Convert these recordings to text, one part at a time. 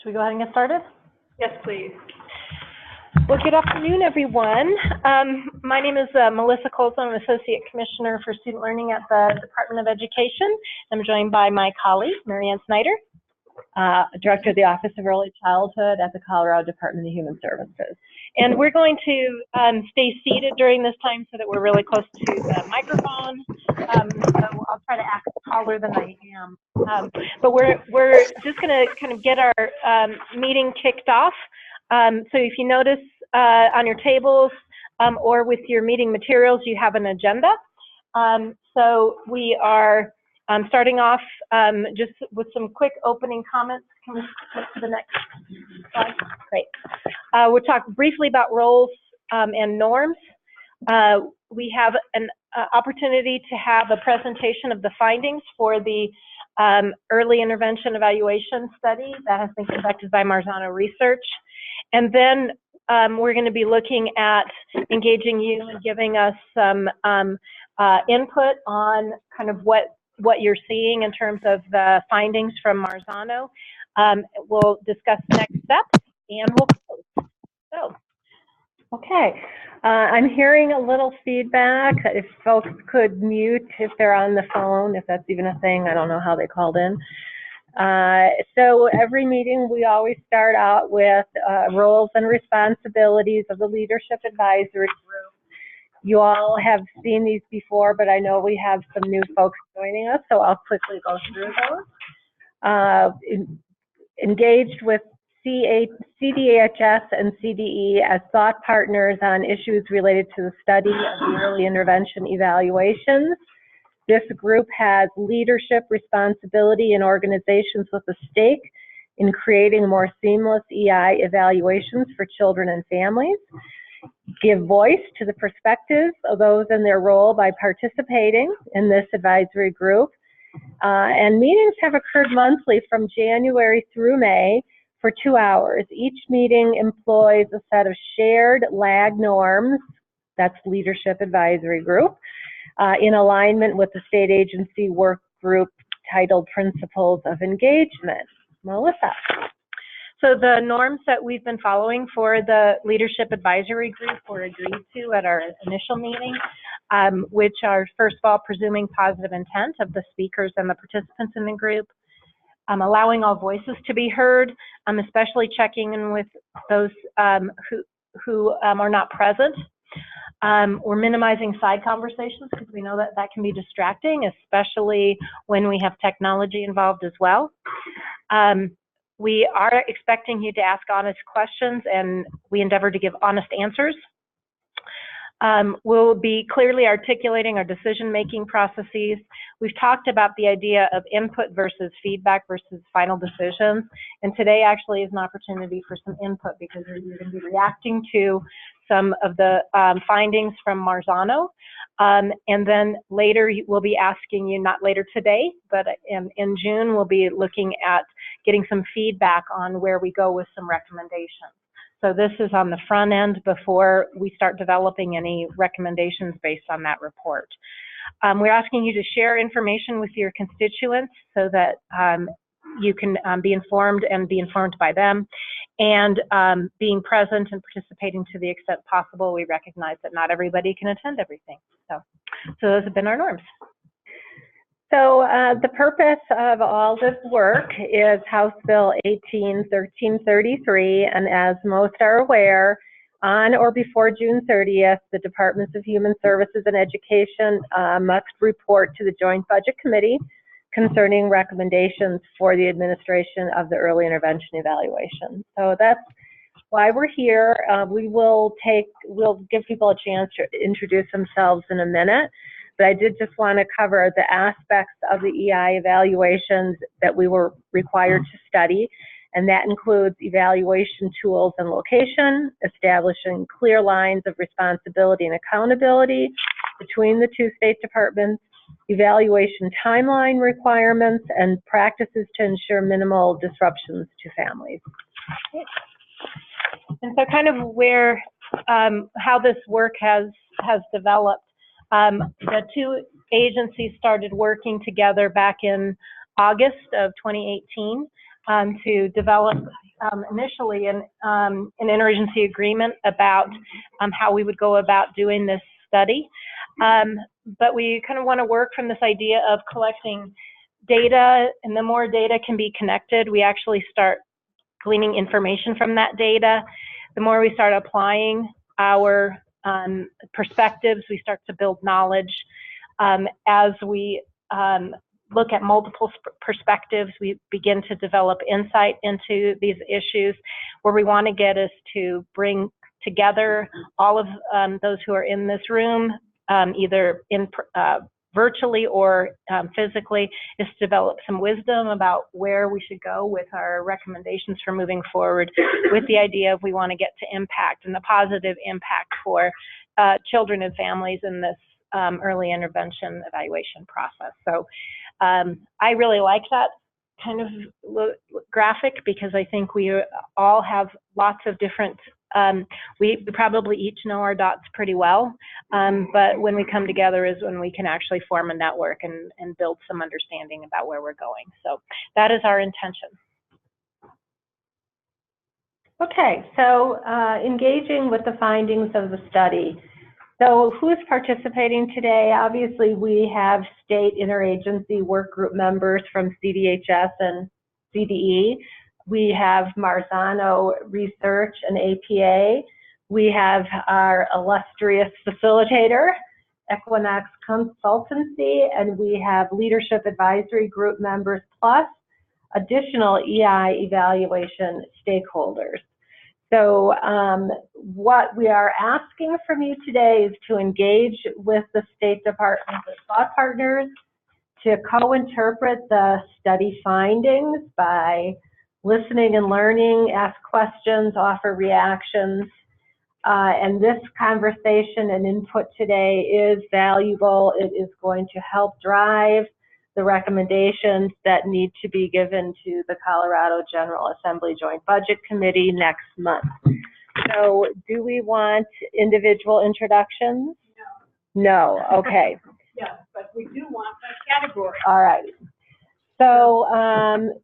Should we go ahead and get started? Yes, please. Well, good afternoon, everyone. My name is Melissa Colson. I'm Associate Commissioner for Student Learning at the Department of Education. I'm joined by my colleague, Marianne Snyder, Director of the Office of Early Childhood at the Colorado Department of Human Services. And we're going to stay seated during this time so that we're really close to the microphone. So I'll try to act taller than I am. But we're just going to kind of get our meeting kicked off. So if you notice on your tables or with your meeting materials, you have an agenda. So we are starting off just with some quick opening comments. Can we flip to the next slide? Great. We'll talk briefly about roles and norms. We have an opportunity to have a presentation of the findings for the early intervention evaluation study that has been conducted by Marzano Research. And then we're going to be looking at engaging you and giving us some input on kind of what you're seeing in terms of the findings from Marzano. We'll discuss next steps and we'll close. So, okay. I'm hearing a little feedback. If folks could mute if they're on the phone, if that's even a thing. I don't know how they called in. So every meeting we always start out with roles and responsibilities of the Leadership Advisory Group. You all have seen these before, but I know we have some new folks joining us, so I'll quickly go through those. Engaged with CDHS and CDE as thought partners on issues related to the study of the early intervention evaluations. This group has leadership responsibility in organizations with a stake in creating more seamless EI evaluations for children and families. Give voice to the perspectives of those in their role by participating in this advisory group. And meetings have occurred monthly from January through May for 2 hours. Each meeting employs a set of shared LAG norms, that's Leadership Advisory Group, in alignment with the state agency work group titled Principles of Engagement. Melissa. So the norms that we've been following for the Leadership Advisory Group were agreed to at our initial meeting, which are, first of all, presuming positive intent of the speakers and the participants in the group, allowing all voices to be heard, especially checking in with those who are not present. We're minimizing side conversations because we know that that can be distracting, especially when we have technology involved as well. We are expecting you to ask honest questions, and we endeavor to give honest answers. We'll be clearly articulating our decision-making processes. We've talked about the idea of input versus feedback versus final decisions, and today actually is an opportunity for some input because you're going to be reacting to some of the findings from Marzano. And then later we'll be asking you, not later today, but in June, we'll be looking at getting some feedback on where we go with some recommendations. So this is on the front end before we start developing any recommendations based on that report. We're asking you to share information with your constituents so that you can be informed and be informed by them. And being present and participating to the extent possible, we recognize that not everybody can attend everything. So those have been our norms. So the purpose of all this work is House Bill 1333, and as most are aware, on or before June 30th, the Departments of Human Services and Education must report to the Joint Budget Committee concerning recommendations for the administration of the early intervention evaluation. So that's why we're here. We'll give people a chance to introduce themselves in a minute, but I did just want to cover the aspects of the EI evaluations that we were required to study, and that includes evaluation tools and location, establishing clear lines of responsibility and accountability between the two state departments, evaluation timeline requirements, and practices to ensure minimal disruptions to families. And so kind of where, how this work has developed, the two agencies started working together back in August of 2018. to develop initially an interagency agreement about how we would go about doing this study. But we kind of want to work from this idea of collecting data, and the more data can be connected, we actually start gleaning information from that data. The more we start applying our perspectives, we start to build knowledge. As we look at multiple perspectives, we begin to develop insight into these issues. Where we want to get is to bring together all of those who are in this room, either in virtually or physically, is to develop some wisdom about where we should go with our recommendations for moving forward, with the idea of we want to get to impact and the positive impact for children and families in this early intervention evaluation process. So I really like that kind of graphic, because I think we all have lots of different, we probably each know our dots pretty well, but when we come together is when we can actually form a network and build some understanding about where we're going. So that is our intention. Okay, so engaging with the findings of the study. So who's participating today? Obviously, we have state interagency work group members from CDHS and CDE. We have Marzano Research and APA. We have our illustrious facilitator, Equinox Consultancy, and we have leadership advisory group members, plus additional EI evaluation stakeholders. So what we are asking from you today is to engage with the State Department's thought partners to co-interpret the study findings by listening and learning, ask questions, offer reactions. And this conversation and input today is valuable. It is going to help drive the recommendations that need to be given to the Colorado General Assembly Joint Budget Committee next month. So do we want individual introductions? No. No, okay. Yes, but we do want that category. All right. So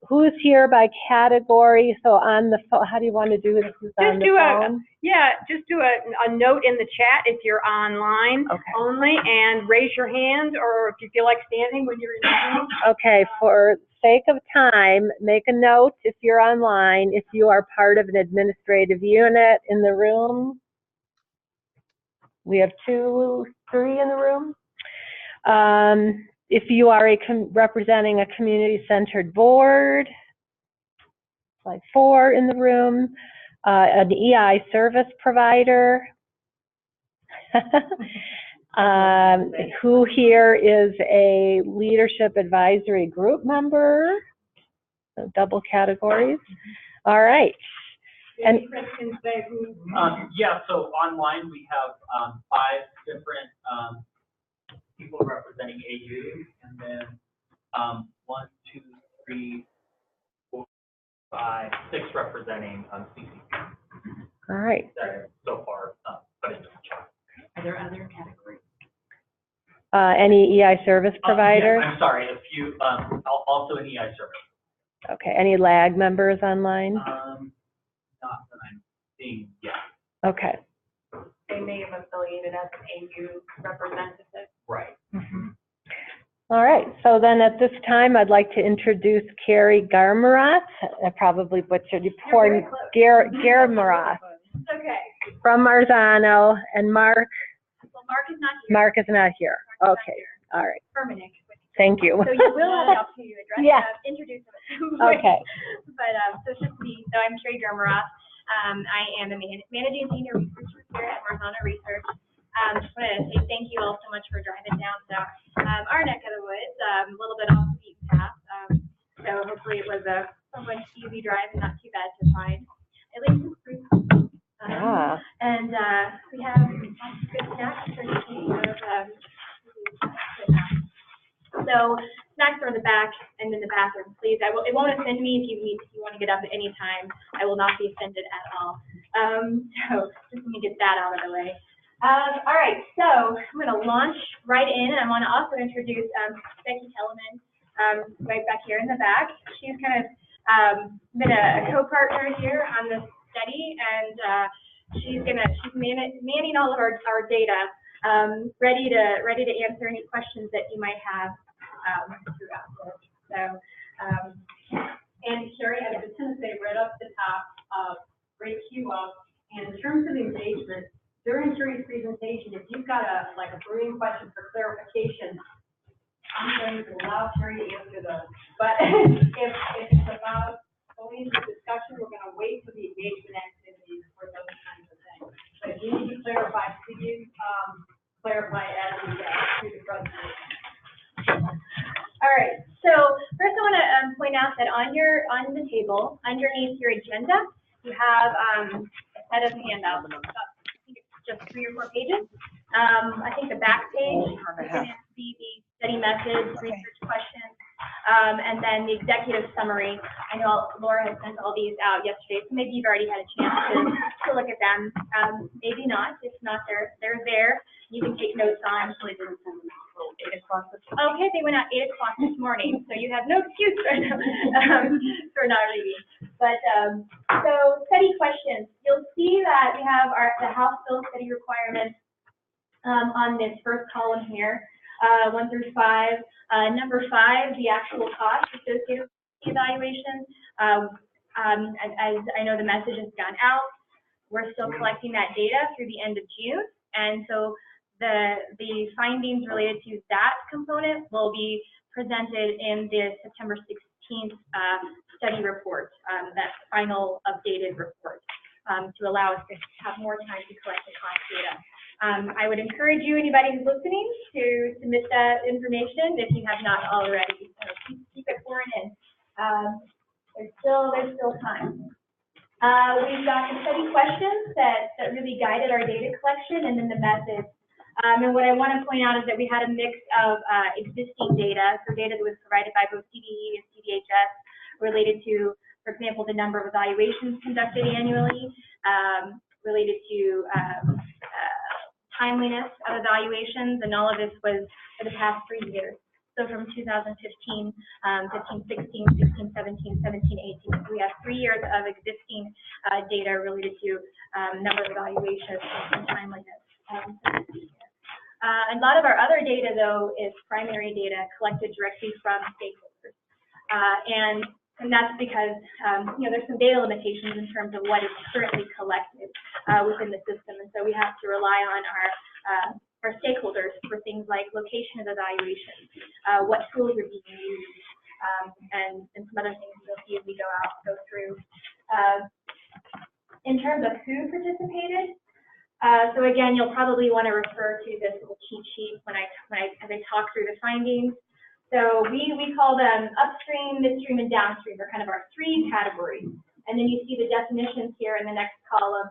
who's here by category? So on the phone, how do you want to do this? Just do a note in the chat if you're online only, and raise your hand, or if you feel like standing when you're in the room. Okay, for sake of time, make a note if you're online, if you are part of an administrative unit in the room. We have 2, 3 in the room. If you are representing a community-centered board, like 4 in the room, an EI service provider, who here is a leadership advisory group member, so double categories. All right. And Chris can say who. Yeah, so online we have 5 different people representing AU, and then 1, 2, 3, 4, 5, 6 representing CCC. All right. So far, but it's chart. Are there other categories? Any EI service provider? Yeah, I'm sorry, a few, also an EI service. Okay, any LAG members online? Not that I'm seeing yet. Okay. They may have affiliated as an AU representative. Right. Mm-hmm. All right, so then at this time, I'd like to introduce Carrie Garmarat. I probably butchered you. Poor Garmarat. Okay. From Marzano, and Mark. Well, Mark is not here. Mark is not here. Mark is Okay. not here. All right. Permanent. Thank you. So you will have the opportunity to address, Yeah. Introduce them. Okay. But so it's just me. So I'm Carrie Garmarat. I am a managing senior researcher here at Marzano Research. Just want to say thank you all so much for driving down to our neck of the woods, a little bit off the beaten path. So hopefully it was a somewhat easy drive and not too bad to find at least some fruit. And we have good snacks for you. So snacks are in the back and in the bathroom, please. It won't offend me if you want to get up at any time. I will not be offended at all. So just let me get that out of the way. All right, so I'm going to launch right in, and I want to also introduce Becky Kellerman right back here in the back. She's kind of been a co-partner here on this study, and she's manning all of our data, ready to answer any questions that you might have throughout this. So, and Sherry, I was just going to say right off the top, great cue up. And in terms of engagement, during Sherry's presentation, if you've got a burning question for clarification, I'm going to allow Sherry to answer those. But if it's about going into discussion, we're going to wait for the engagement activities for those kinds of things. But if you need to clarify, please clarify as we go through the presentation. all right. So first, I want to point out that on the table, underneath your agenda, you have a set of handouts. I think it's just 3 or 4 pages. I think the back page is going to be the study methods, research questions, and then the executive summary. I know Laura has sent all these out yesterday, so maybe you've already had a chance to look at them. Maybe not. If not, they're there. You can take notes on. Actually, didn't send them out until 8 o'clock this morning. Okay, they went out 8 o'clock this morning, so you have no excuse for not reading. But so study questions. You'll see that we have the House Bill study requirements on this first column here, 1 through 5. Number 5, the actual cost associated with the evaluation. As I know, the message has gone out. We're still collecting that data through the end of June, and so the findings related to that component will be presented in the September 16th study report, that final updated report, to allow us to have more time to collect the cost data. I would encourage you, anybody who's listening, to submit that information if you have not already. So keep it pouring in. There's still time. We've got the study questions that really guided our data collection, and then the methods. And what I want to point out is that we had a mix of existing data, so data that was provided by both CDE and CDHS related to, for example, the number of evaluations conducted annually, related to timeliness of evaluations, and all of this was for the past 3 years. So from 2015, 16, 16, 17, 17, 18. So we have 3 years of existing data related to number of evaluations and timeliness. A lot of our other data, though, is primary data collected directly from stakeholders. And that's because, there's some data limitations in terms of what is currently collected within the system. And so we have to rely on our stakeholders for things like location of evaluation, what tools are being used, and some other things you'll see as we go through. In terms of who participated, so again, you'll probably want to refer to this little cheat sheet as I talk through the findings. So we call them upstream, midstream, and downstream. They're kind of our 3 categories. And then you see the definitions here in the next column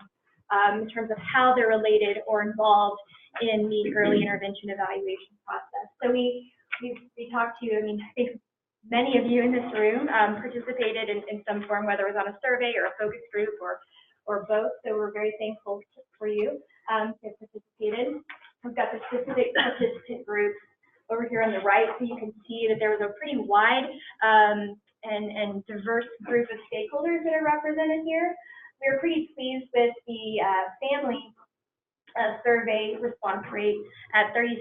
in terms of how they're related or involved in the early intervention evaluation process. So we talked to, I think many of you in this room participated in some form, whether it was on a survey or a focus group or both. So we're very thankful for you to have participated. We've got the specific participant groups over here on the right, so you can see that there was a pretty wide and diverse group of stakeholders that are represented here. We were pretty pleased with the family survey response rate at 36%.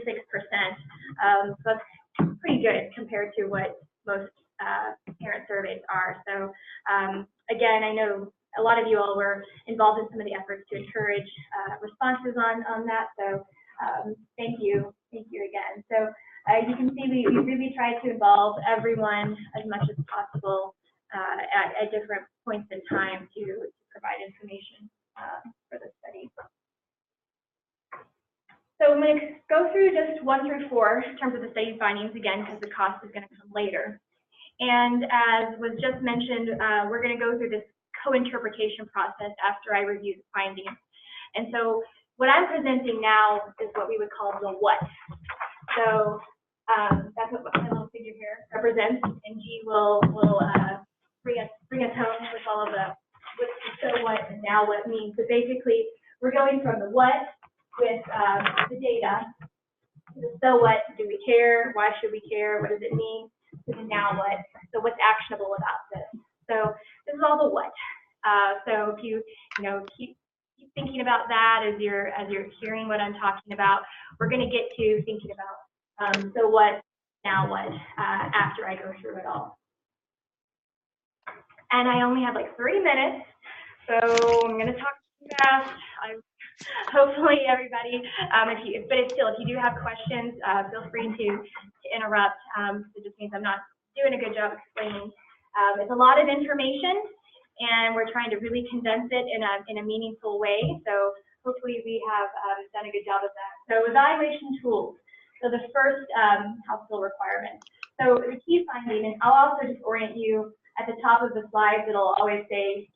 So that's pretty good compared to what most parent surveys are. So again, I know a lot of you all were involved in some of the efforts to encourage responses on that. So thank you again. So you can see we really tried to involve everyone as much as possible at different points in time to provide information for the study. So I'm going to go through just 1 through 4 in terms of the study findings again, because the cost is going to come later. And as was just mentioned, we're going to go through this co-interpretation process after I review the findings. And so what I'm presenting now is what we would call the what. So that's what my little figure here represents, and G will bring us home with all of the what's the so what and now what means. So basically, we're going from the what with the data to the so what. Do we care? Why should we care? What does it mean? To the now what. So what's actionable about this? So keep thinking about that as you're hearing what I'm talking about. We're going to get to thinking about, so what, now what, after I go through it all. And I only have like 30 minutes, so I'm going to talk fast. Hopefully everybody, if you do have questions, feel free to interrupt. It just means I'm not doing a good job explaining. It's a lot of information, and we're trying to really condense it in a meaningful way. So hopefully we have done a good job of that. So evaluation tools. So the first House bill requirement. So the key finding, and I'll also just orient you at the top of the slides. It'll always say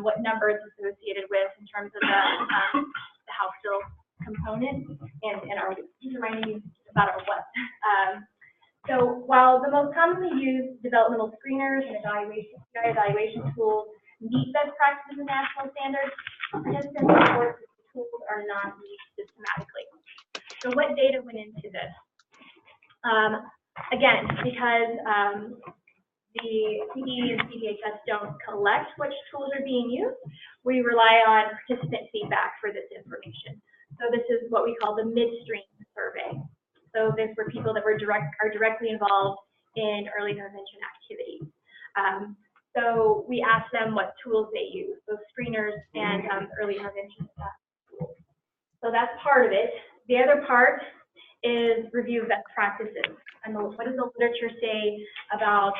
what number it's associated with in terms of the House bill component, and just reminding you about our what. So while the most commonly used developmental screeners and evaluation tools meet best practices and national standards, participants report that the tools are not used systematically. So what data went into this? Again, because the PD and CDHS don't collect which tools are being used, we rely on participant feedback for this information. So this is what we call the midstream survey. So this were people that are directly involved in early intervention activities. So we asked them what tools they use, so screeners and early intervention tools. So that's part of it. The other part is review of best practices. And what does the literature say about,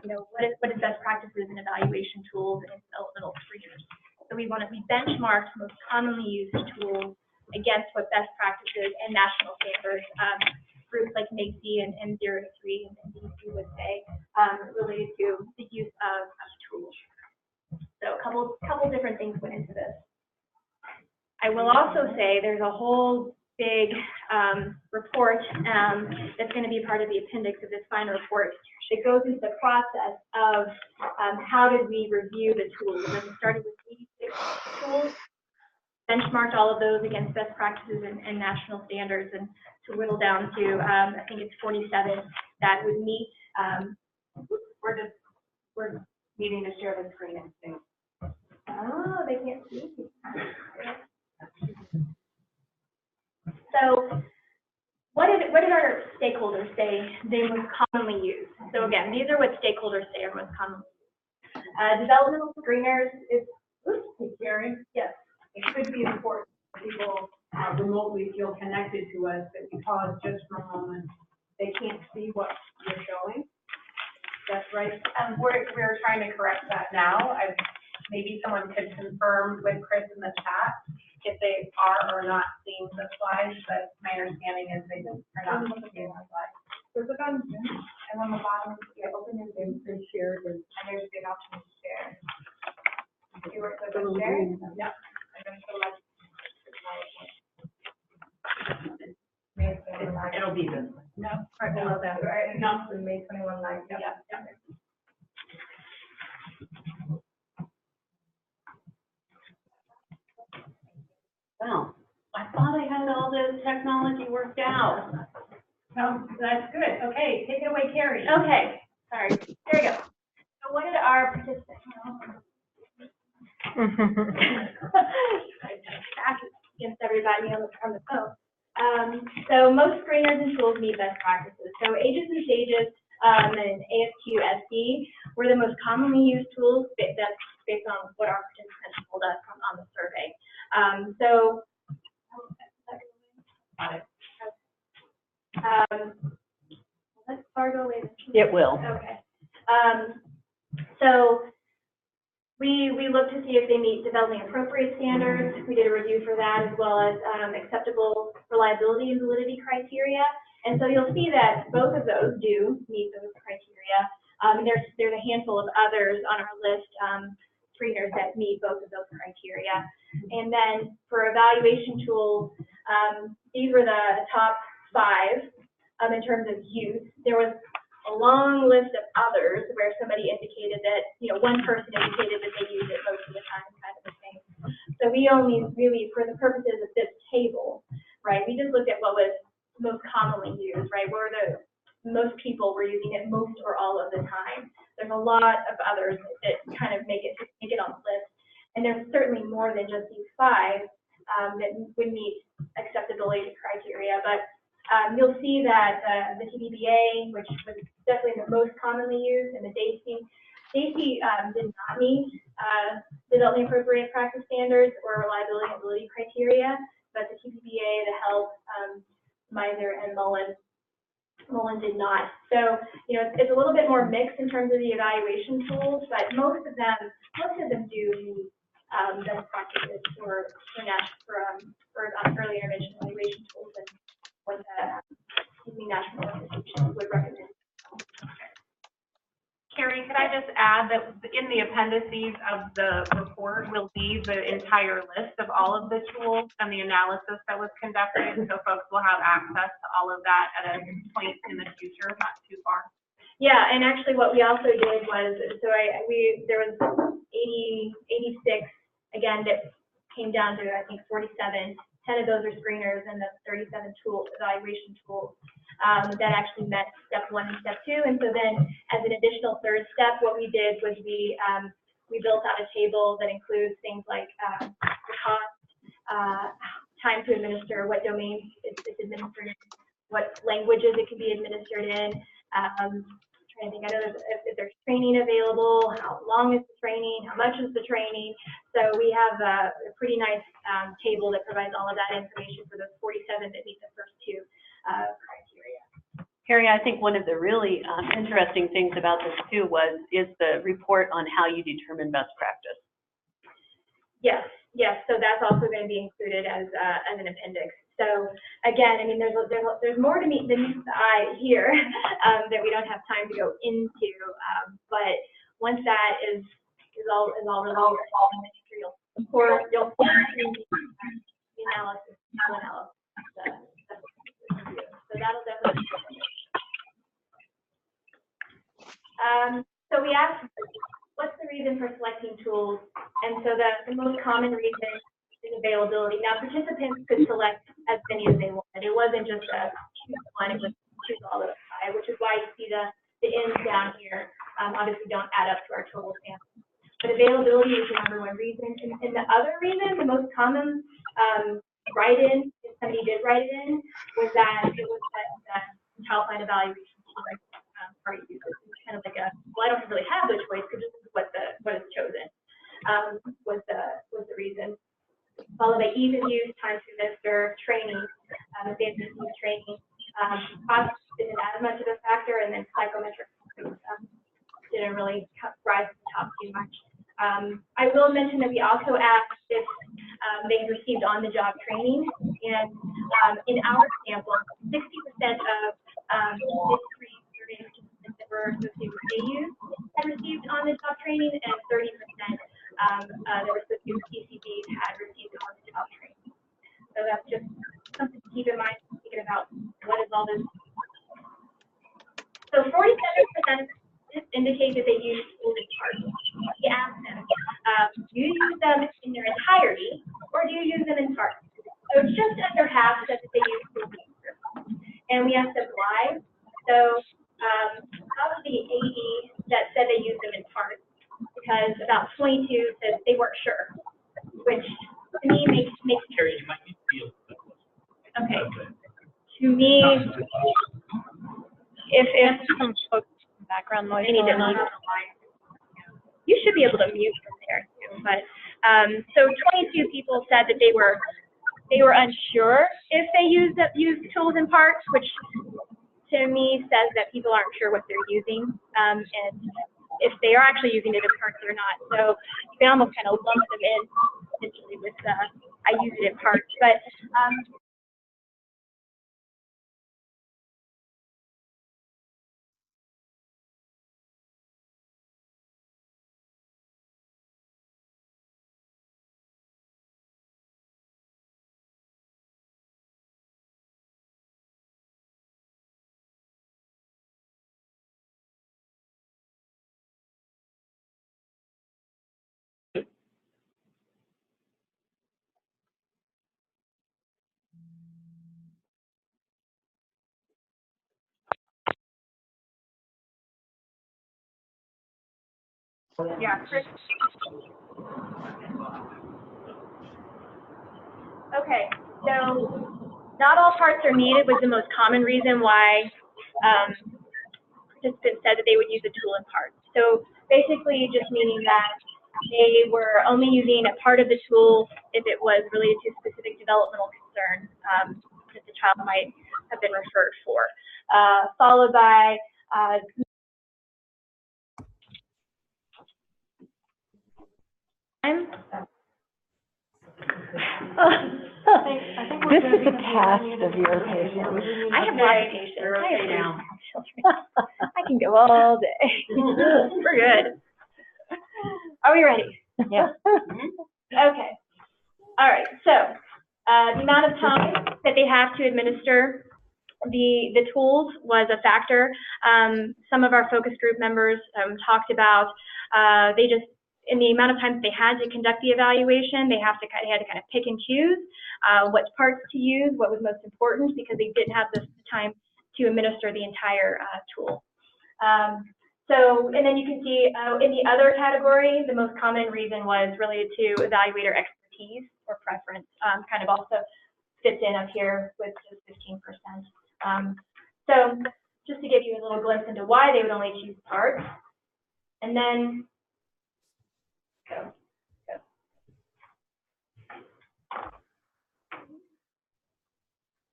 what is best practices in evaluation tools and developmental screeners? So we benchmarked most commonly used tools against what best practices and national standards, groups like NAECE and 0 to 3 and DC would say, related to the use of tools. So a couple different things went into this. I will also say there's a whole big report that's going to be part of the appendix of this final report. It goes into the process of how did we review the tools. And we started with 86 tools, benchmarked all of those against best practices and national standards, and to whittle down to, I think it's 47 that would meet. We're needing to share the screen and things. Oh, they can't see. So what did our stakeholders say they most commonly use? So again, these are what stakeholders say are most commonly used. Developmental screeners is, Karen? Yes. It could be important for people remotely feel connected to us, but because just for a moment, they can't see what you're showing. That's right. We're trying to correct that now. Maybe someone could confirm with Chris in the chat if they are or not seeing the slides, but my understanding is they are not seeing the slides. So look on Zoom, And on the bottom, you open your Zoom and share, and there's the option to share. You were click on share? Yep. And then select. it'll be this. No, right below that, right? No. The May 21 live. Yep. Well, I thought I had all this technology worked out. No, that's good. Okay, take it away, Carrie. Okay, sorry. There you go. So what did our participants, back against everybody on the phone. So most screeners and tools meet best practices. So Ages and Stages and ASQ-SD were the most commonly used tools that's based on what our participants told us on the survey. Let's Fargo away. It will. Okay. So we looked to see if they meet developing appropriate standards. We did a review for that, as well as acceptable reliability and validity criteria. And so you'll see that both of those do meet those criteria. There's a handful of others on our list, screeners that meet both of those criteria. And then for evaluation tools, these were the top 5 in terms of use. There was a long list of others where somebody indicated that, one person indicated that they use it most of the time, kind of a thing. So we only really, for the purposes of this table, right, we just looked at what was most commonly used, right, where most people were using it most or all of the time. There's a lot of others that kind of make it on the list. and there's certainly more than just these five that would meet acceptability criteria. But you'll see that the TPBA, which was definitely the most commonly used, and the DACY did not meet development appropriate practice standards or reliability and validity criteria, but the TPBA, the HELP, Miser, and Mullen did not. So, you know, it's a little bit more mixed in terms of the evaluation tools, but most of them do meet best practices for early intervention evaluation tools and what the national institutions would recommend. Carrie, could I just add that in the appendices of the report will be the entire list of all of the tools and the analysis that was conducted, so folks will have access to all of that at a point in the future, not too far. Yeah, and actually what we also did was, there was 86, again, that came down to, I think, 47. 10 of those are screeners and the 37 evaluation tools that actually met step 1 and step 2. And so then as an additional third step, what we did was we built out a table that includes things like the cost, time to administer, what domains it's administered in, what languages it can be administered in. I think I know if there's training available, how long is the training, how much is the training. So we have a pretty nice table that provides all of that information for those 47 that meet the first 2 criteria. Carrie, I think one of the really interesting things about this too is the report on how you determine best practice. Yes. So that's also going to be included as an appendix. So again, I mean, there's more to meet than meets the eye here that we don't have time to go into. But once that is all resolved, you'll see the analysis. So that'll definitely. So we asked, what's the reason for selecting tools? And so the most common reason is availability. Now, participants could select as many as they wanted. It wasn't just a choose one, it was choose all of the 5, which is why you see the ends down here. Obviously don't add up to our total sample. But availability is the #1 reason. And the other reason, the most common write-in, if somebody did write it in, was that it was that child plan evaluation tool party uses. It's kind of like well, I don't really have the choice because this is what is chosen, was the reason. Followed by ease of use, time to administer, training, advanced use training. Cost isn't as much of a factor, and then psychometric didn't really rise to the top too much. I will mention that we also asked if they received on-the-job training, and in our sample, 60% of participants that were associated with AU had received on-the-job training, and 30% that were associated with PCBs had received on-the-job training. So that's just something to keep in mind, thinking about what is all this. So 47% indicate that they use tools in part. We asked them, do you use them in their entirety, or do you use them in part? So just under half said that they use tools in part. And we asked them why. So of the 80 that said they used them in part, because about 22 said they weren't sure, which to me makes Carrie, you might need to be a little bit closer. okay. To me, if Some folks, background noise. I need to mute. You should be able to mute from there too. But so 22 people said that they were unsure if they use tools in parts, which to me says that people aren't sure what they're using, and if they are actually using it in parts or not. So you can almost kind of lump them in essentially with I use it in parts, but Yeah, Chris. Okay, so not all parts are needed was the most common reason why participants said that they would use a tool in parts. So basically just meaning that they were only using a part of the tool if it was related to specific developmental concern that the child might have been referred for, followed by This is a test of your patience. I have lots of patience. I can go all day. We're good. Are we ready? Yeah. Okay. All right. So the amount of time that they have to administer the tools was a factor. Some of our focus group members talked about they just, in the amount of time that they had to conduct the evaluation, they had to kind of pick and choose what parts to use, what was most important, because they didn't have the time to administer the entire tool. So, and then you can see in the other category, the most common reason was related to evaluator expertise or preference, kind of also fits in up here with just 15%. So just to give you a little glimpse into why they would only choose parts, and then go.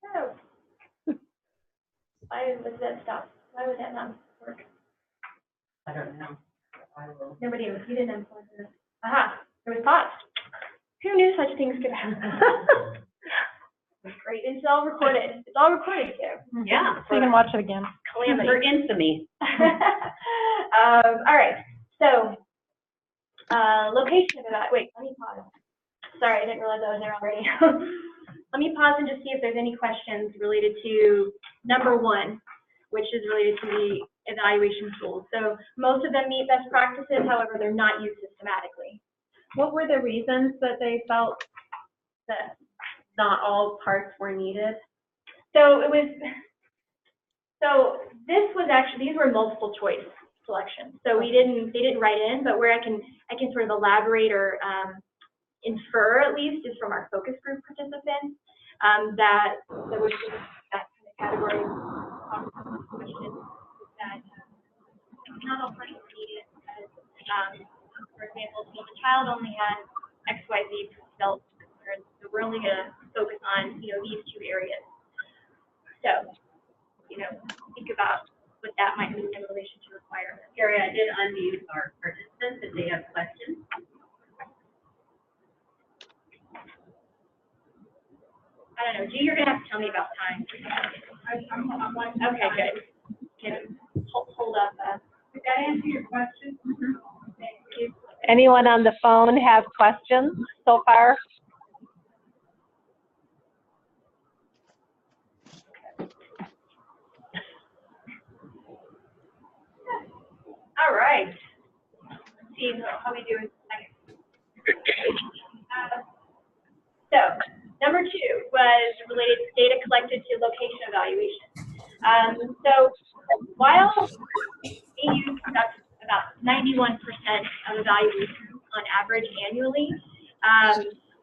So, why would that stop? Why would that not work? I don't know. Nobody, you didn't unplug this. Aha, it was paused. Who knew such things could happen? Great, it's all recorded. It's all recorded too. Yeah. So you can watch it again. Calamity. For infamy. All right, so location of that. Wait, let me pause. Sorry, I didn't realize I was there already. Let me pause and just see if there's any questions related to number one, which is related to the evaluation tools. So most of them meet best practices, however, they're not used systematically. What were the reasons that they felt that not all parts were needed? So it was, so this was actually, these were multiple choice selections. So they didn't write in, but where I can sort of elaborate or infer at least is from our focus group participants that was that kind of category question that not all parts were needed because, for example, if the child only had XYZ developmental concerns, so we're only going to focus on, these two areas. So, think about what that might mean in relation to requirements. Carrie, I did unmute our participants if they have questions. I don't know, G, you're gonna have to tell me about time. Okay, good. Can hold up. Did that answer your question? Thank you. Anyone on the phone have questions so far? All right. Let's see how we do in a second. So, number two was related to data collected to location evaluation. So, while AU conducts about 91% of evaluations on average annually,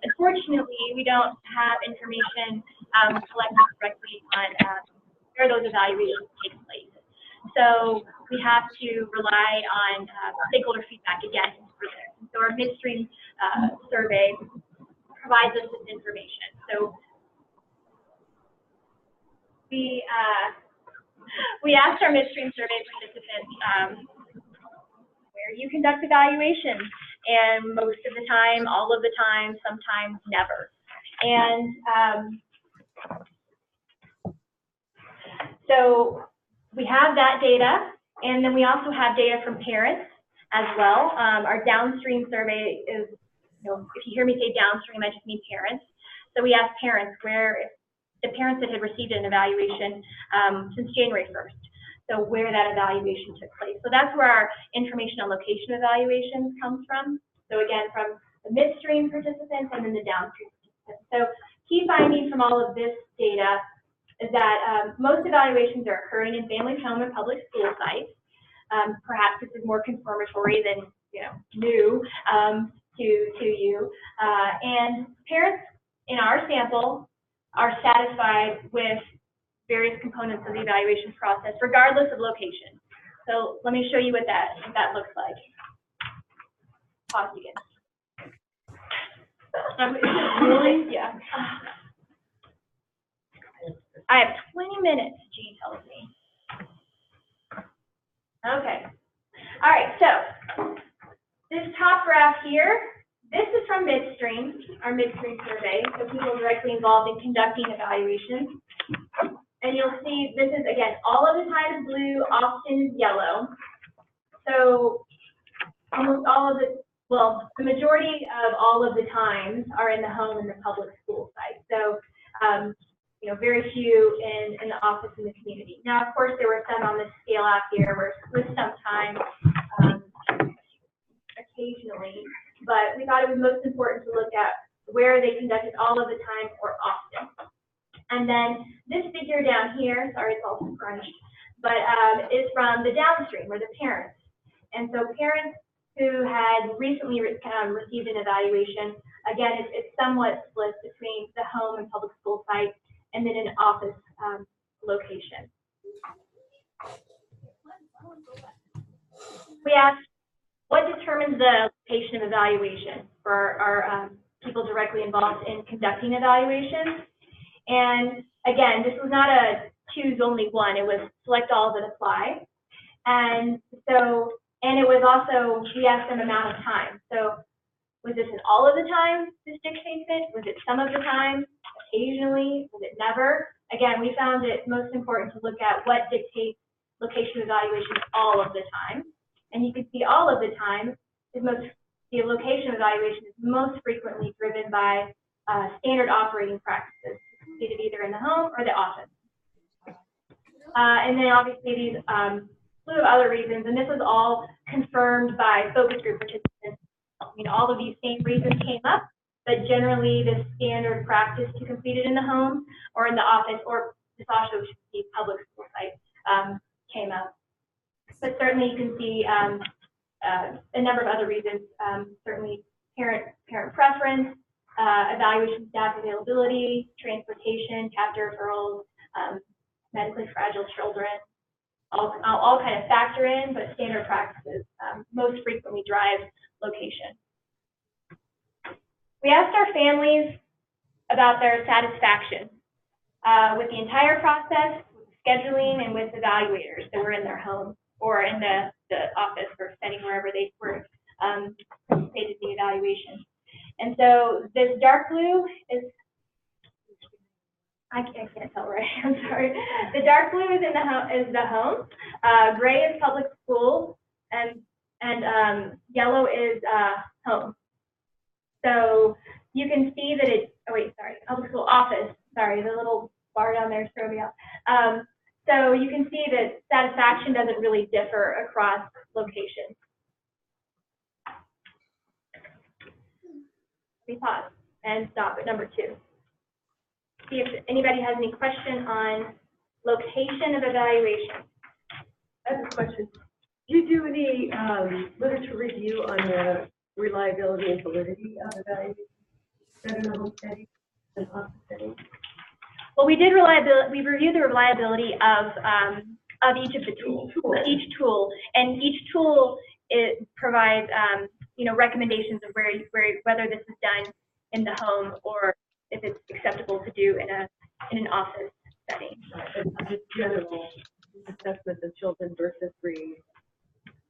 unfortunately, we don't have information collected directly on where those evaluations take place. So we have to rely on stakeholder feedback again for this. So our midstream survey provides us this information. So we asked our midstream survey participants where do you conduct evaluations, and most of the time, all of the time, sometimes never. And so we have that data, and then we also have data from parents as well. Our downstream survey is, if you hear me say downstream, I just mean parents. So we asked parents the parents that had received an evaluation since January 1st. So where that evaluation took place. So that's where our information on location evaluations comes from. So again, from the midstream participants and then the downstream participants. So key findings from all of this data is that most evaluations are occurring in families' home and public school sites. Perhaps this is more confirmatory than, new, to you. And parents in our sample are satisfied with various components of the evaluation process, regardless of location. So let me show you what that looks like. Pause again. Really? Yeah. I have 20 minutes, Jean tells me. Okay. All right, so this top graph here, this is from Midstream, our Midstream survey, so people directly involved in conducting evaluations. And you'll see this is, again, all of the time is blue, often is yellow. So almost all of the, well, the majority of all of the times are in the home and the public school site. So, very few in the office in the community. Now, of course, there were some on the scale out here where with some time, occasionally, but we thought it was most important to look at where they conducted all of the time or often. And then this figure down here, sorry, it's all scrunched, but is from the downstream, or the parents. And so parents who had recently received an evaluation, again, it's somewhat split between the home and public school site, and then an office location. We asked, what determines the location of evaluation for our people directly involved in conducting evaluations? And again, this was not a choose only one, it was select all that apply. And so, and it was also, we asked them amount of time. So was this an all of the time this dictates it? Was it some of the time? Occasionally? Was it never? Again, we found it most important to look at what dictates location evaluation all of the time. And you can see all of the time, the location evaluation is most frequently driven by standard operating practices, completed either in the home or the office. And then obviously these slew of other reasons, and this was all confirmed by focus group participants. All of these same reasons came up, but generally the standard practice to complete it in the home or in the office, or this also should be public school site, came up. But certainly you can see a number of other reasons, certainly parent preference, evaluation staff availability, transportation, chapter referrals, medically fragile children, all kind of factor in, but standard practices most frequently drive location. We asked our families about their satisfaction with the entire process, with scheduling, and with evaluators that were in their home or in the office or setting wherever they were participated in the evaluation. And so this dark blue is, I can't tell right, I'm sorry. The dark blue is the home, gray is public school, and yellow is home. So you can see that public school office, sorry, the little bar down there is throwing me off. So you can see that satisfaction doesn't really differ across locations. Let me pause and stop at number 2. See if anybody has any question on location of evaluation. I have a question. Do you do any literature review on the reliability and validity of evaluation in the home setting and office setting? Well, we did we reviewed the reliability of each of the tools. Each tool, and each tool provides recommendations of whether this is done in the home or if it's acceptable to do in an office setting. Just general assessment of children versus breed.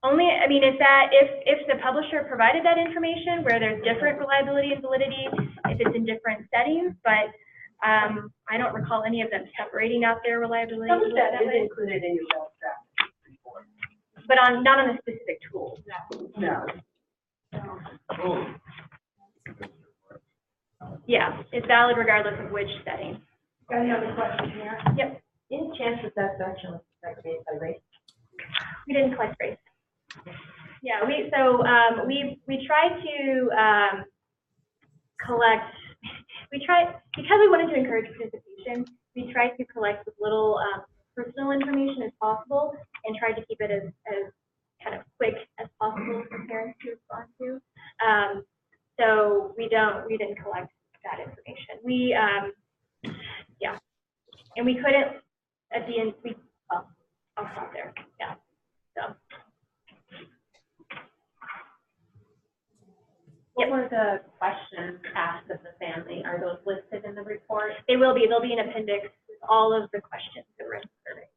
Only, if the publisher provided that information where there's different reliability and validity, if it's in different settings, but I don't recall any of them separating out their reliability. Some of that is included in your best practice. But not on a specific tool. No. Yeah, it's valid regardless of which setting. Got another question here. Yep. Any chance that satisfaction was segregated by race? We didn't collect race. Yeah, we tried to collect. Because we wanted to encourage participation. We tried to collect as little personal information as possible and tried to keep it as kind of quick as possible for parents to respond to. So we didn't collect that information. Yeah, and we couldn't at the end. I'll stop there. Yeah. So. What were the questions asked of the family? Are those listed in the report? They will be. There'll be an appendix with all of the questions that were in the survey.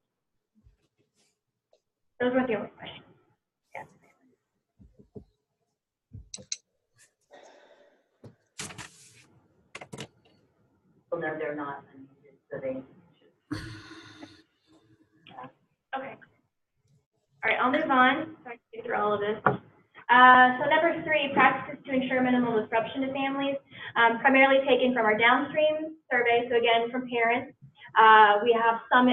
Those weren't the only questions. Yeah. Well, no, they're not unmuted, so they should. Okay. All right, I'll move on so I can get through all of this. So number 3, practices to ensure minimal disruption to families, primarily taken from our downstream survey. So again, from parents. We have some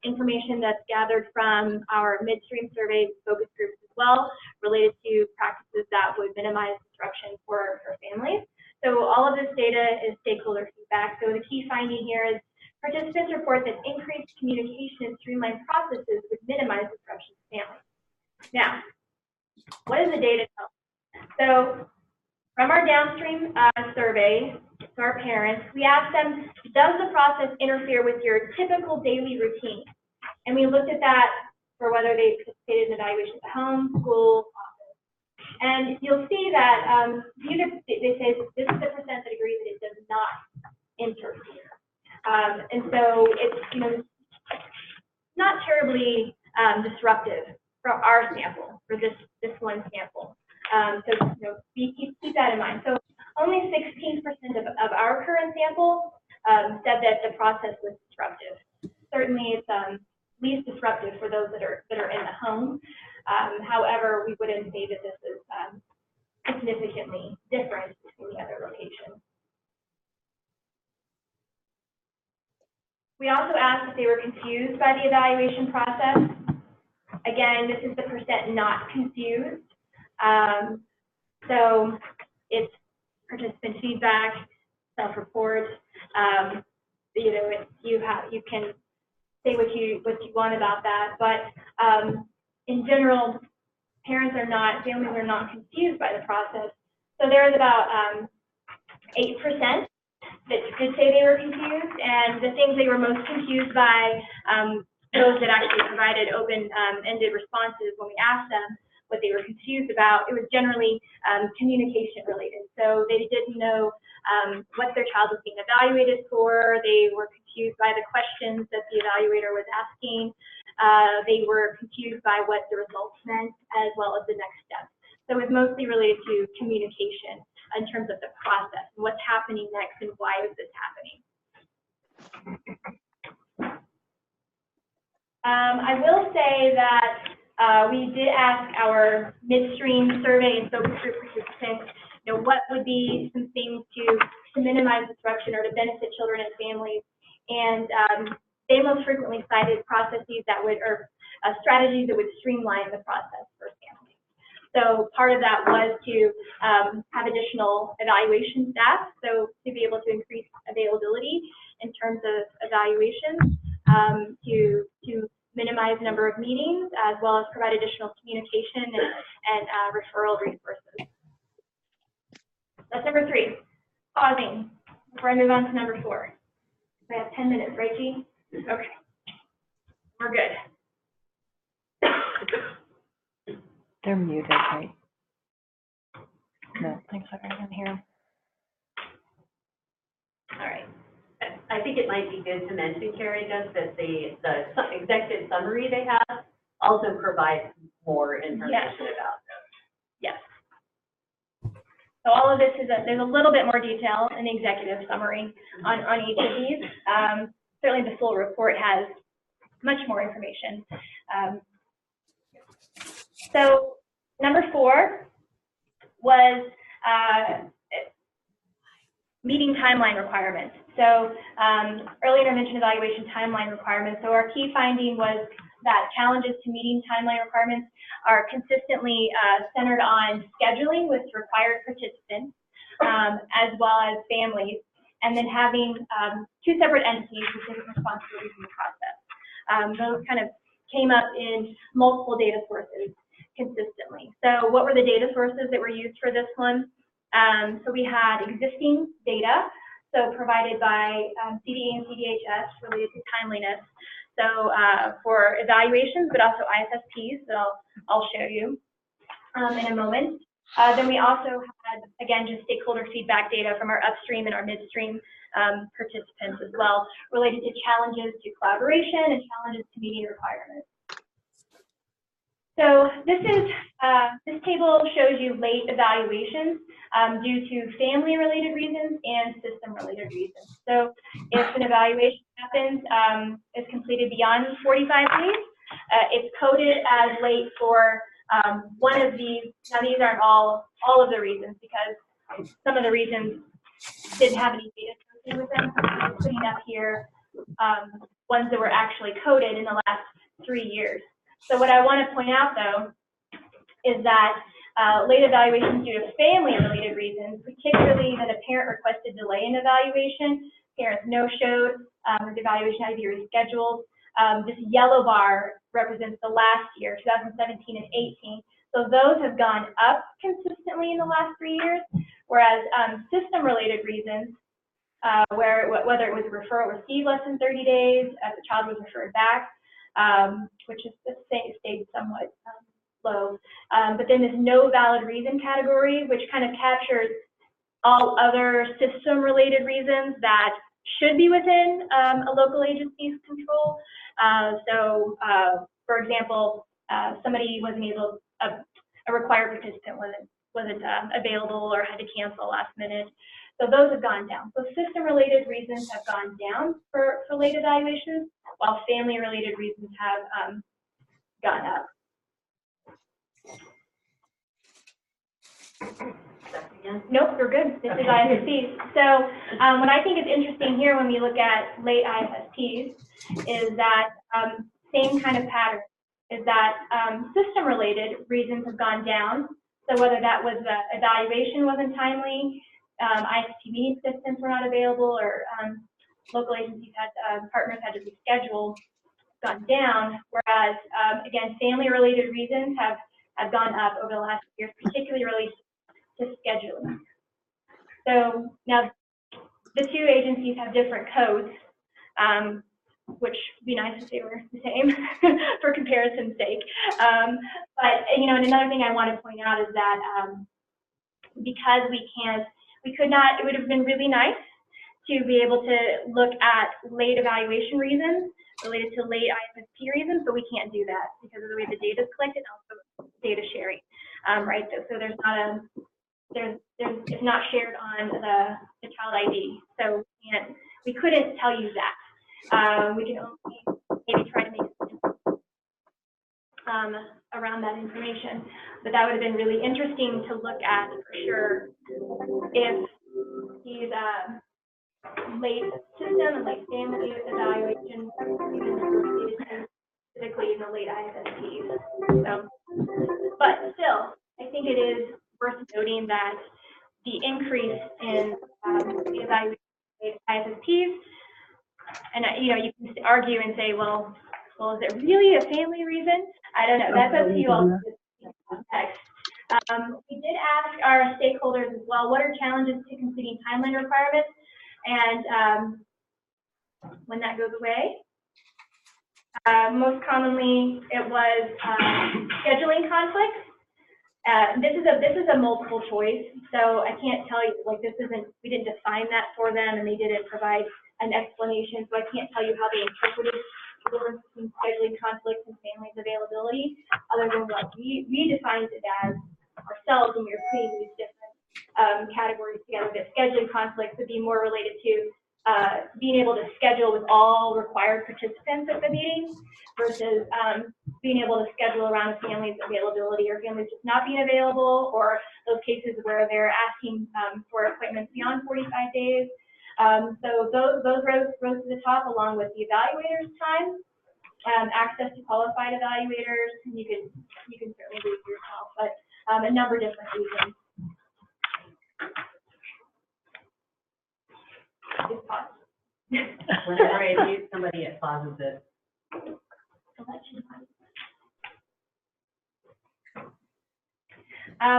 information that's gathered from our midstream survey focus groups as well, related to practices that would minimize disruption for families. So all of this data is stakeholder feedback. So the key finding here is participants report that increased communication and streamlined processes would minimize disruption to families. Now, what does the data tell us? So from our downstream survey to our parents, we asked them, does the process interfere with your typical daily routine? And we looked at that for whether they participated in evaluations at home, school, office. And you'll see that they say this is the percent that agree that it does not interfere. And so it's not terribly disruptive for our sample, for this one sample. So keep that in mind. So only 16% of our current sample said that the process was disruptive. Certainly, it's least disruptive for those that are in the home. However, we wouldn't say that this is significantly different between the other locations. We also asked if they were confused by the evaluation process. Again, this is the percent not confused. So it's participant feedback, self-report. You can say what you want about that, but in general, families are not confused by the process. So there is about 8% that did say they were confused, and the things they were most confused by, those that actually provided open-ended responses when we asked them what they were confused about, it was generally communication related. So they didn't know what their child was being evaluated for. They were confused by the questions that the evaluator was asking. They were confused by what the results meant, as well as the next steps. So it was mostly related to communication in terms of the process, and what's happening next, and why is this happening. I will say that we did ask our midstream survey and focus group participants, what would be some things to minimize disruption or to benefit children and families, and they most frequently cited processes that would, or strategies that would streamline the process for families. So part of that was to have additional evaluation staff, so to be able to increase availability in terms of evaluations, to minimize number of meetings, as well as provide additional communication and referral resources. That's number 3. Pausing before I move on to number 4. I have 10 minutes, right, G? Okay. We're good. They're muted, right? No, thanks, I can hear them. All right. I think it might be good to mention, Carrie, just that the executive summary they have also provides more information about them. Yes. So all of this there's a little bit more detail in the executive summary on each of these. Certainly the full report has much more information. So number 4 was meeting timeline requirements. So early intervention evaluation timeline requirements. So our key finding was that challenges to meeting timeline requirements are consistently centered on scheduling with required participants, as well as families, and then having 2 separate entities with different responsibilities in the process. Those kind of came up in multiple data sources. consistently. So what were the data sources that were used for this one? So we had existing data, so provided by CDE and CDHS related to timeliness. So for evaluations, but also ISSPs, so I'll show you in a moment. Then we also had, again, just stakeholder feedback data from our upstream and our midstream participants as well, related to challenges to collaboration and challenges to meeting requirements. So this table shows you late evaluations due to family-related reasons and system-related reasons. So if an evaluation happens, is completed beyond 45 days, it's coded as late for one of these. Now these aren't all of the reasons, because some of the reasons didn't have any data associated with them. So I'm putting up here ones that were actually coded in the last 3 years. So what I want to point out, though, is that late evaluations due to family-related reasons, particularly that a parent requested delay in evaluation, parents no-showed, the evaluation had to be rescheduled. This yellow bar represents the last year, 2017 and 18. So those have gone up consistently in the last 3 years, whereas system-related reasons, whether it was a referral received less than 30 days, as the child was referred back, which is stayed somewhat low. But then this no valid reason category, which kind of captures all other system-related reasons that should be within a local agency's control. For example, somebody wasn't able, a required participant wasn't available or had to cancel last minute. So those have gone down. So system-related reasons have gone down for late evaluations, while family-related reasons have gone up. Nope, we're good. This is ISSPs. So what I think is interesting here when we look at late ISSPs is that same kind of pattern, is that system-related reasons have gone down. So whether that was the evaluation wasn't timely, ISSP meeting assistants were not available, or local agencies had, partners had to reschedule, gone down, whereas, again, family-related reasons have gone up over the last year, particularly related to scheduling. So now the two agencies have different codes, which would be nice if they were the same for comparison's sake. But, you know, and another thing I want to point out is that because it would have been really nice to be able to look at late evaluation reasons related to late ISSP reasons, but we can't do that because of the way the data is collected and also data sharing, right? So there's not it's not shared on the child ID, so we couldn't tell you that. We can only maybe try to make sense around that information, but that would have been really interesting to look at for sure if these late system and late family evaluation specifically in the late ISSPs. So, but still, I think it is worth noting that the increase in the evaluation of ISSPs, and you know, you can argue and say, well, is it really a family reason? I don't know. That's up to you all to context. We did ask our stakeholders as well, what are challenges to completing timeline requirements? And when that goes away, most commonly it was scheduling conflicts. This is a multiple choice, so I can't tell you, like, we didn't define that for them, and they didn't provide an explanation, so I can't tell you how they interpreted the difference between scheduling conflicts and families availability, other than what we defined it as ourselves when we were putting these different categories together. That scheduling conflicts would be more related to being able to schedule with all required participants at the meeting versus being able to schedule around families' availability or families just not being available, or those cases where they're asking for appointments beyond 45 days. So those rose to the top, along with the evaluators' time, access to qualified evaluators. You can certainly read yourself, but a number of different reasons. Whenever I mute somebody, it pauses it.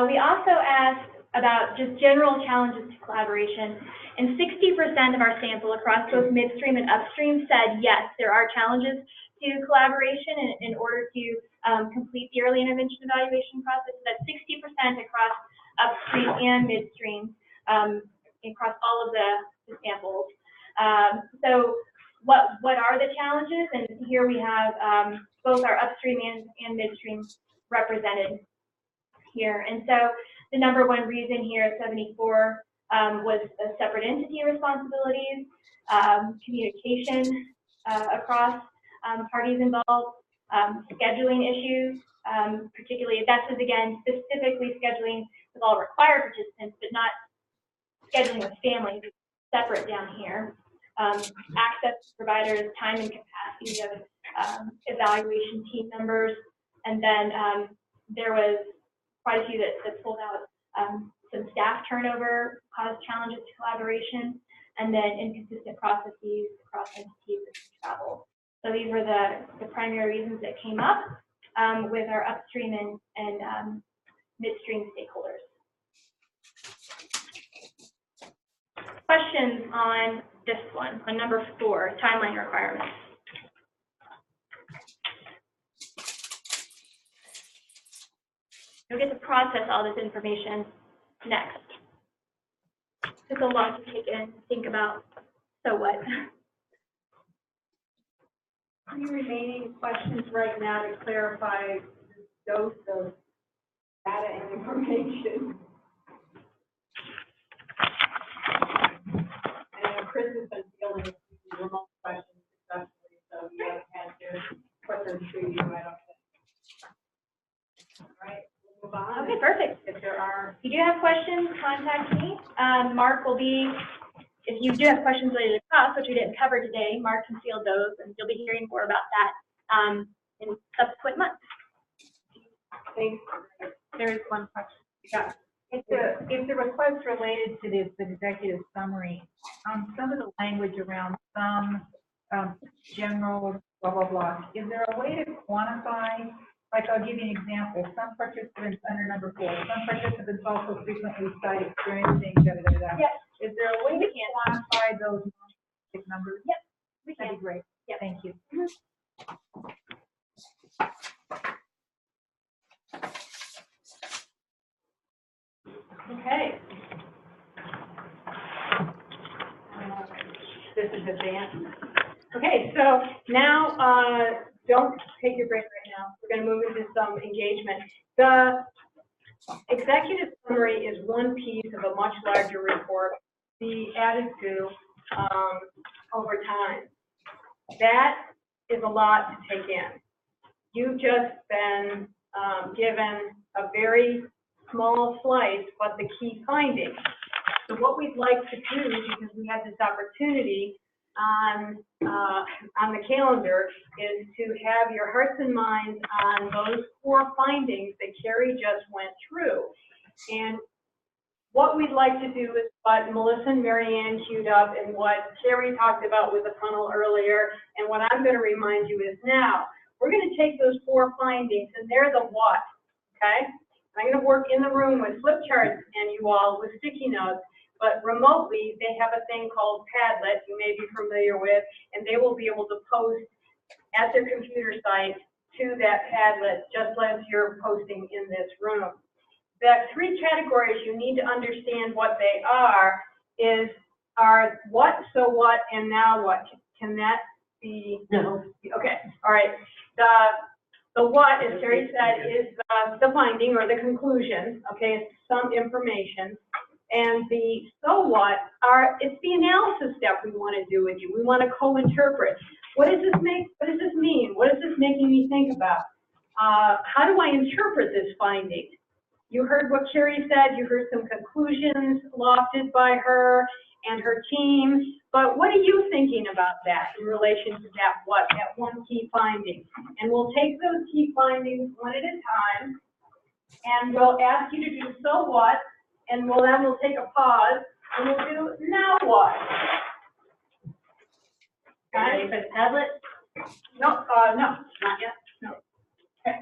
We also asked about just general challenges to collaboration, and 60% of our sample across both midstream and upstream said yes, there are challenges to collaboration in order to complete the early intervention evaluation process. That's 60% across upstream and midstream, across all of the samples. So what are the challenges? And here we have both our upstream and midstream represented here. And so the number one reason here at 74 was separate entity responsibilities, communication across parties involved, scheduling issues, particularly that was again specifically scheduling with all required participants, but not scheduling with families, separate down here. Access to providers, time and capacity of evaluation team members, and then there was quite a few that pulled out some staff turnover caused challenges to collaboration, and then inconsistent processes across entities and travel. So these were the primary reasons that came up with our upstream and midstream stakeholders. Questions on this one, on number 4, timeline requirements. You'll get to process all this information next. Took a lot to take in, think about, so what? Any remaining questions right now to clarify the dose of data and information? I know Chris has been fielding these remote questions successfully, so you haven't had to put them to you, I don't think. All right, we'll move on. Okay, perfect. If there are. If you do have questions, contact me. Mark will be, if you do have questions related to cost, which we didn't cover today, Mark can field those, and you'll be hearing more about that in subsequent months. Thanks. There is one question. Yeah. If the request related to this executive summary, some of the language around some general blah, blah, blah, is there a way to quantify? Like, I'll give you an example. Some participants under number 4, some participants also frequently cite experiencing da, da, da, da. Yep. Is there a way to quantify those numbers? Yep, we That'd can. be great. Yep. Thank you. Okay. This is advanced. Okay, so now, don't take your break right now. We're going to move into some engagement. The executive summary is one piece of a much larger report to be added to over time. That is a lot to take in. You've just been given a very small slice, but the key findings. So what we'd like to do, because we had this opportunity on the calendar, is to have your hearts and minds on those 4 findings that Carrie just went through. And what we'd like to do is what Melissa and Marianne queued up and what Carrie talked about with the funnel earlier, and what I'm going to remind you is now. We're going to take those 4 findings, and they're the what, okay? I'm going to work in the room with flip charts and you all with sticky notes, but remotely they have a thing called Padlet you may be familiar with, and they will be able to post at their computer site to that Padlet just as you're posting in this room. The 3 categories you need to understand what they are what, so what, and now what. Can that be? No. Okay, all right. The what, as Terry said, is the finding or the conclusion, okay, it's some information. And the so what it's the analysis step we want to do with you. We want to co-interpret. What does this mean? What is this making me think about? How do I interpret this finding? You heard what Carrie said, you heard some conclusions lofted by her and her team, but what are you thinking about that in relation to that one key finding? And we'll take those key findings one at a time, and we'll ask you to do so what, and we'll take a pause, and we'll do now what. Ready for the Padlet? No, no, not yet, no. Okay.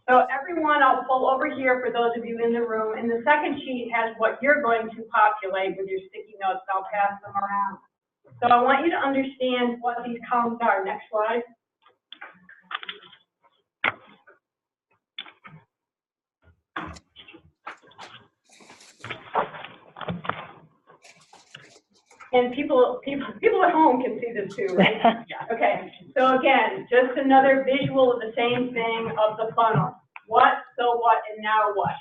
So everyone, I'll pull over here for those of you in the room, and the second sheet has what you're going to populate with your sticky notes. I'll pass them around. So I want you to understand what these columns are. Next slide. And people at home can see this too, right? Okay, so again, just another visual of the same thing of the funnel. What, so what, and now what?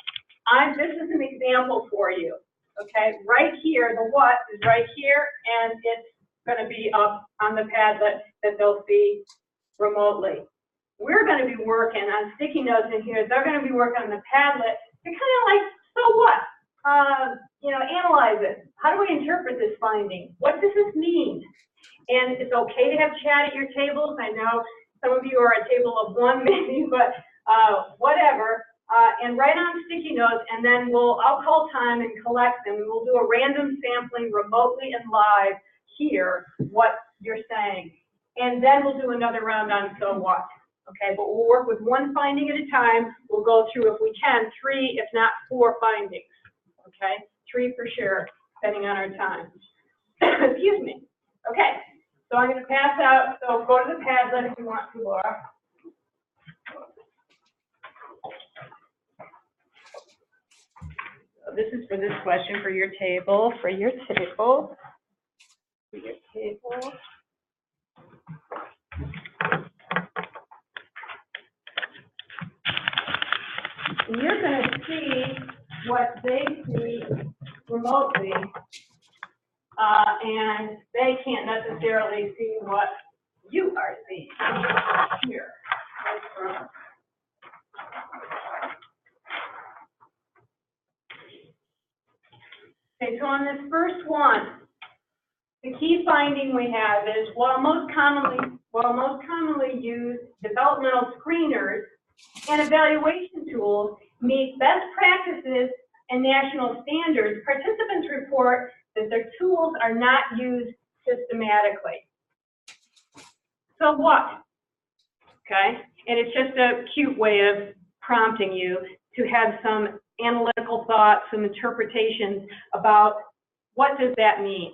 This is an example for you, okay? Right here, the what is right here, and it's gonna be up on the Padlet that they'll see remotely. We're gonna be working on sticky notes in here. They're gonna be working on the Padlet to kind of like, so what? Analyze it. How do we interpret this finding? What does this mean? And it's okay to have chat at your tables. I know some of you are a table of one maybe, but whatever. And write on sticky notes, and then I'll call time and collect them. And we'll do a random sampling remotely and live here, what you're saying. And then we'll do another round on so what. Okay, but we'll work with one finding at a time. We'll go through, if we can, 3, if not 4 findings. Okay, 3 for sure, depending on our time. Excuse me. Okay, so I'm going to pass out, so go to the Padlet if you want to, Laura. So this is for this question for your table, And you're going to see what they see remotely, and they can't necessarily see what you are seeing here. Okay, so on this first one, the key finding we have is while most commonly used developmental screeners and evaluation tools meet best practices and national standards, participants report that their tools are not used systematically. So what? Okay, and it's just a cute way of prompting you to have some analytical thoughts, some interpretations about what does that mean.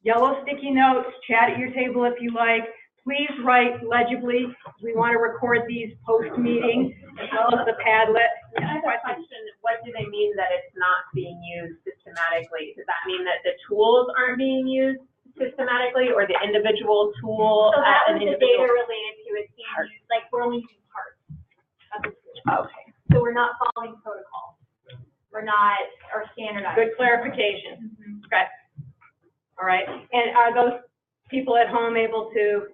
Yellow sticky notes, chat at your table if you like. Please write legibly. We want to record these post-meeting as well as the Padlet. I have a question. What do they mean that it's not being used systematically? Does that mean that the tools aren't being used systematically, or the individual tool? So that an was the individual data related to it being used, like we're only using parts of the tool. Okay. So we're not following protocol. We're not, or standardized. Good clarification. Okay. All right. And are those people at home able to,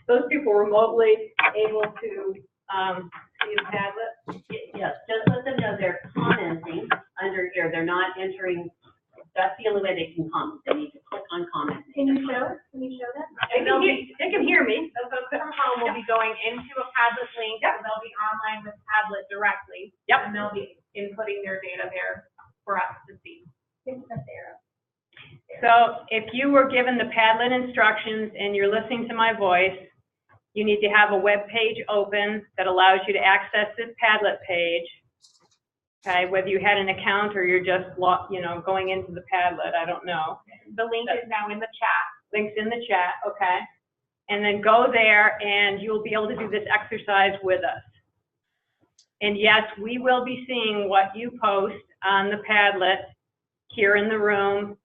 those people remotely able to see the Padlet? Yes, just let them know they're commenting under here. They're not entering. That's the only way they can comment. They need to click on comment. Can you show them? They can hear me. So folks from home will be going into a Padlet link, and they'll be online with Padlet directly. Yep. And they'll be inputting their data there for us to see. So if you were given the Padlet instructions and you're listening to my voice, you need to have a web page open that allows you to access this Padlet page. Okay, whether you had an account or you're just, going into the Padlet, I don't know. The link is now in the chat. Link's in the chat, okay? And then go there and you'll be able to do this exercise with us. And yes, we will be seeing what you post on the Padlet here in the room,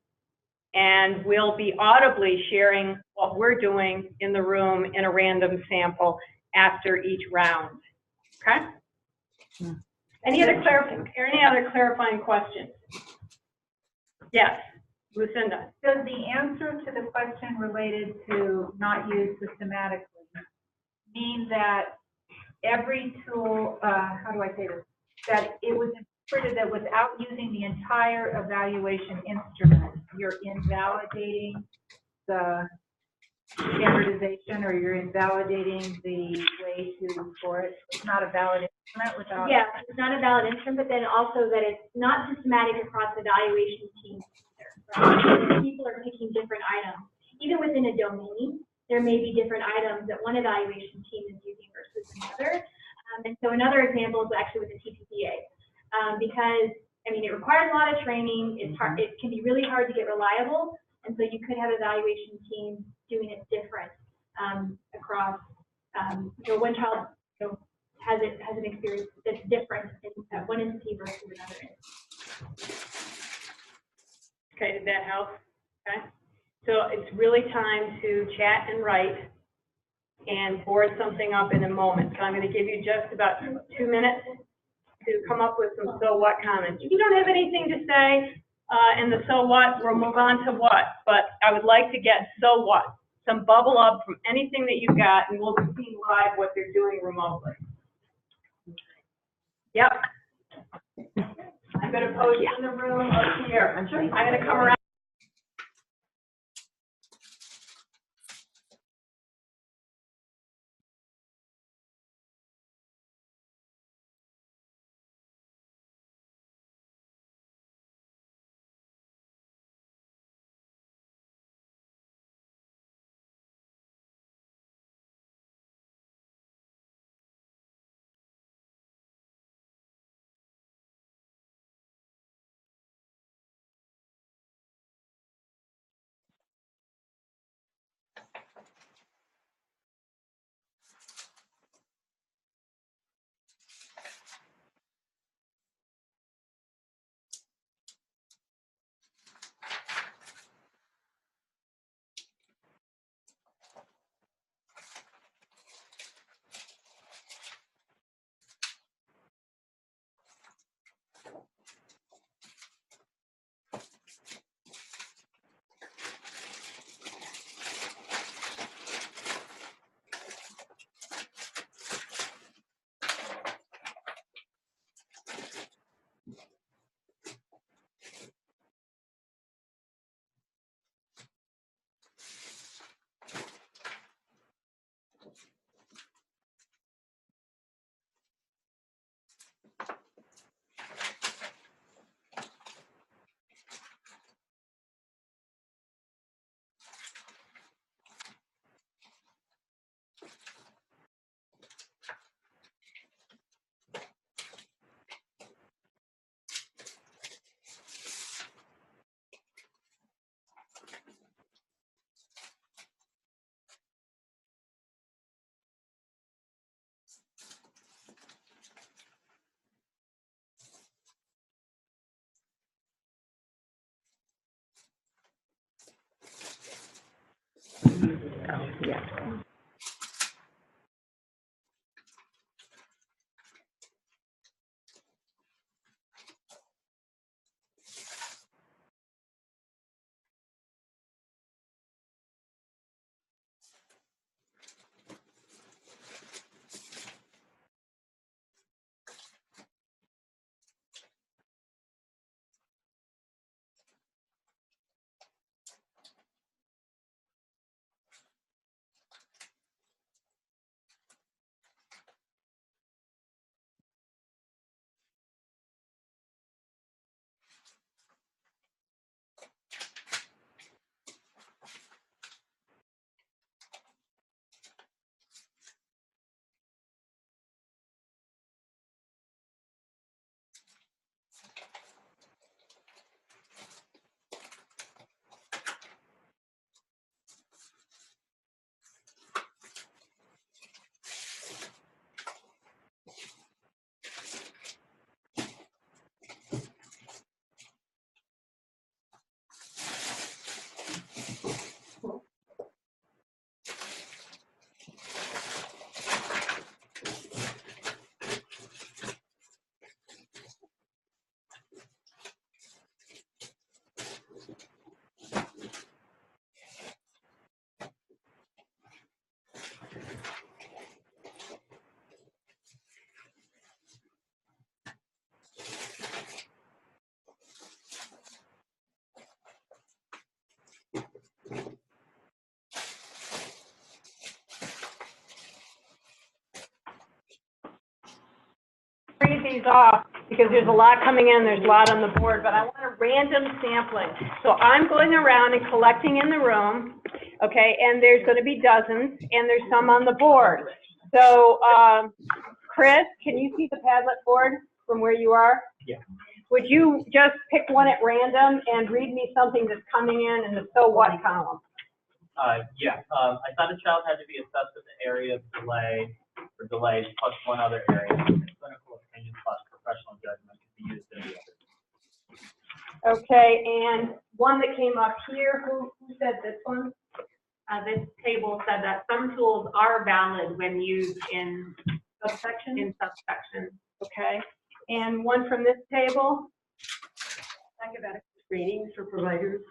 and we'll be audibly sharing what we're doing in the room in a random sample after each round, okay? Any other clarifying questions? Yes, Lucinda. Does the answer to the question related to not used systematically mean that every tool, how do I say this, that it was interpreted that without using the entire evaluation instrument, you're invalidating the standardization, or you're invalidating the way to score it? It's not a valid instrument without. Yeah, it's not a valid instrument, but then also that it's not systematic across evaluation teams either, right? People are picking different items. Even within a domain, there may be different items that one evaluation team is using versus another. And so another example is actually with the TPPA, because, I mean, it requires a lot of training, it's hard, it can be really hard to get reliable, and so you could have evaluation teams doing it different, across, one child, has an experience that's different in one entity versus another entity. Okay, did that help? Okay. So it's really time to chat and write and board something up in a moment. So I'm going to give you just about 2 minutes to come up with some so what comments. If you don't have anything to say in the so what, we'll move on to what. But I would like to get so what, some bubble up from anything that you've got, and we'll be seeing live what they're doing remotely. Yep. I'm going to pose in the room up here. I'm going to come around. Read these off because there's a lot coming in, there's a lot on the board, but I want a random sampling. So I'm going around and collecting in the room, okay, and there's going to be dozens, and there's some on the board. So Chris, can you see the Padlet board from where you are? Yeah. Would you just pick one at random and read me something that's coming in the so what column? Yeah, I thought a child had to be assessed with the area of delay or delays plus one other area. Clinical opinion plus professional judgment could be used in the other. Okay, and one that came up here, who said this one? This table said that some tools are valid when used in Subsection? subsections. Okay, and one from this table? Academic ratings for providers.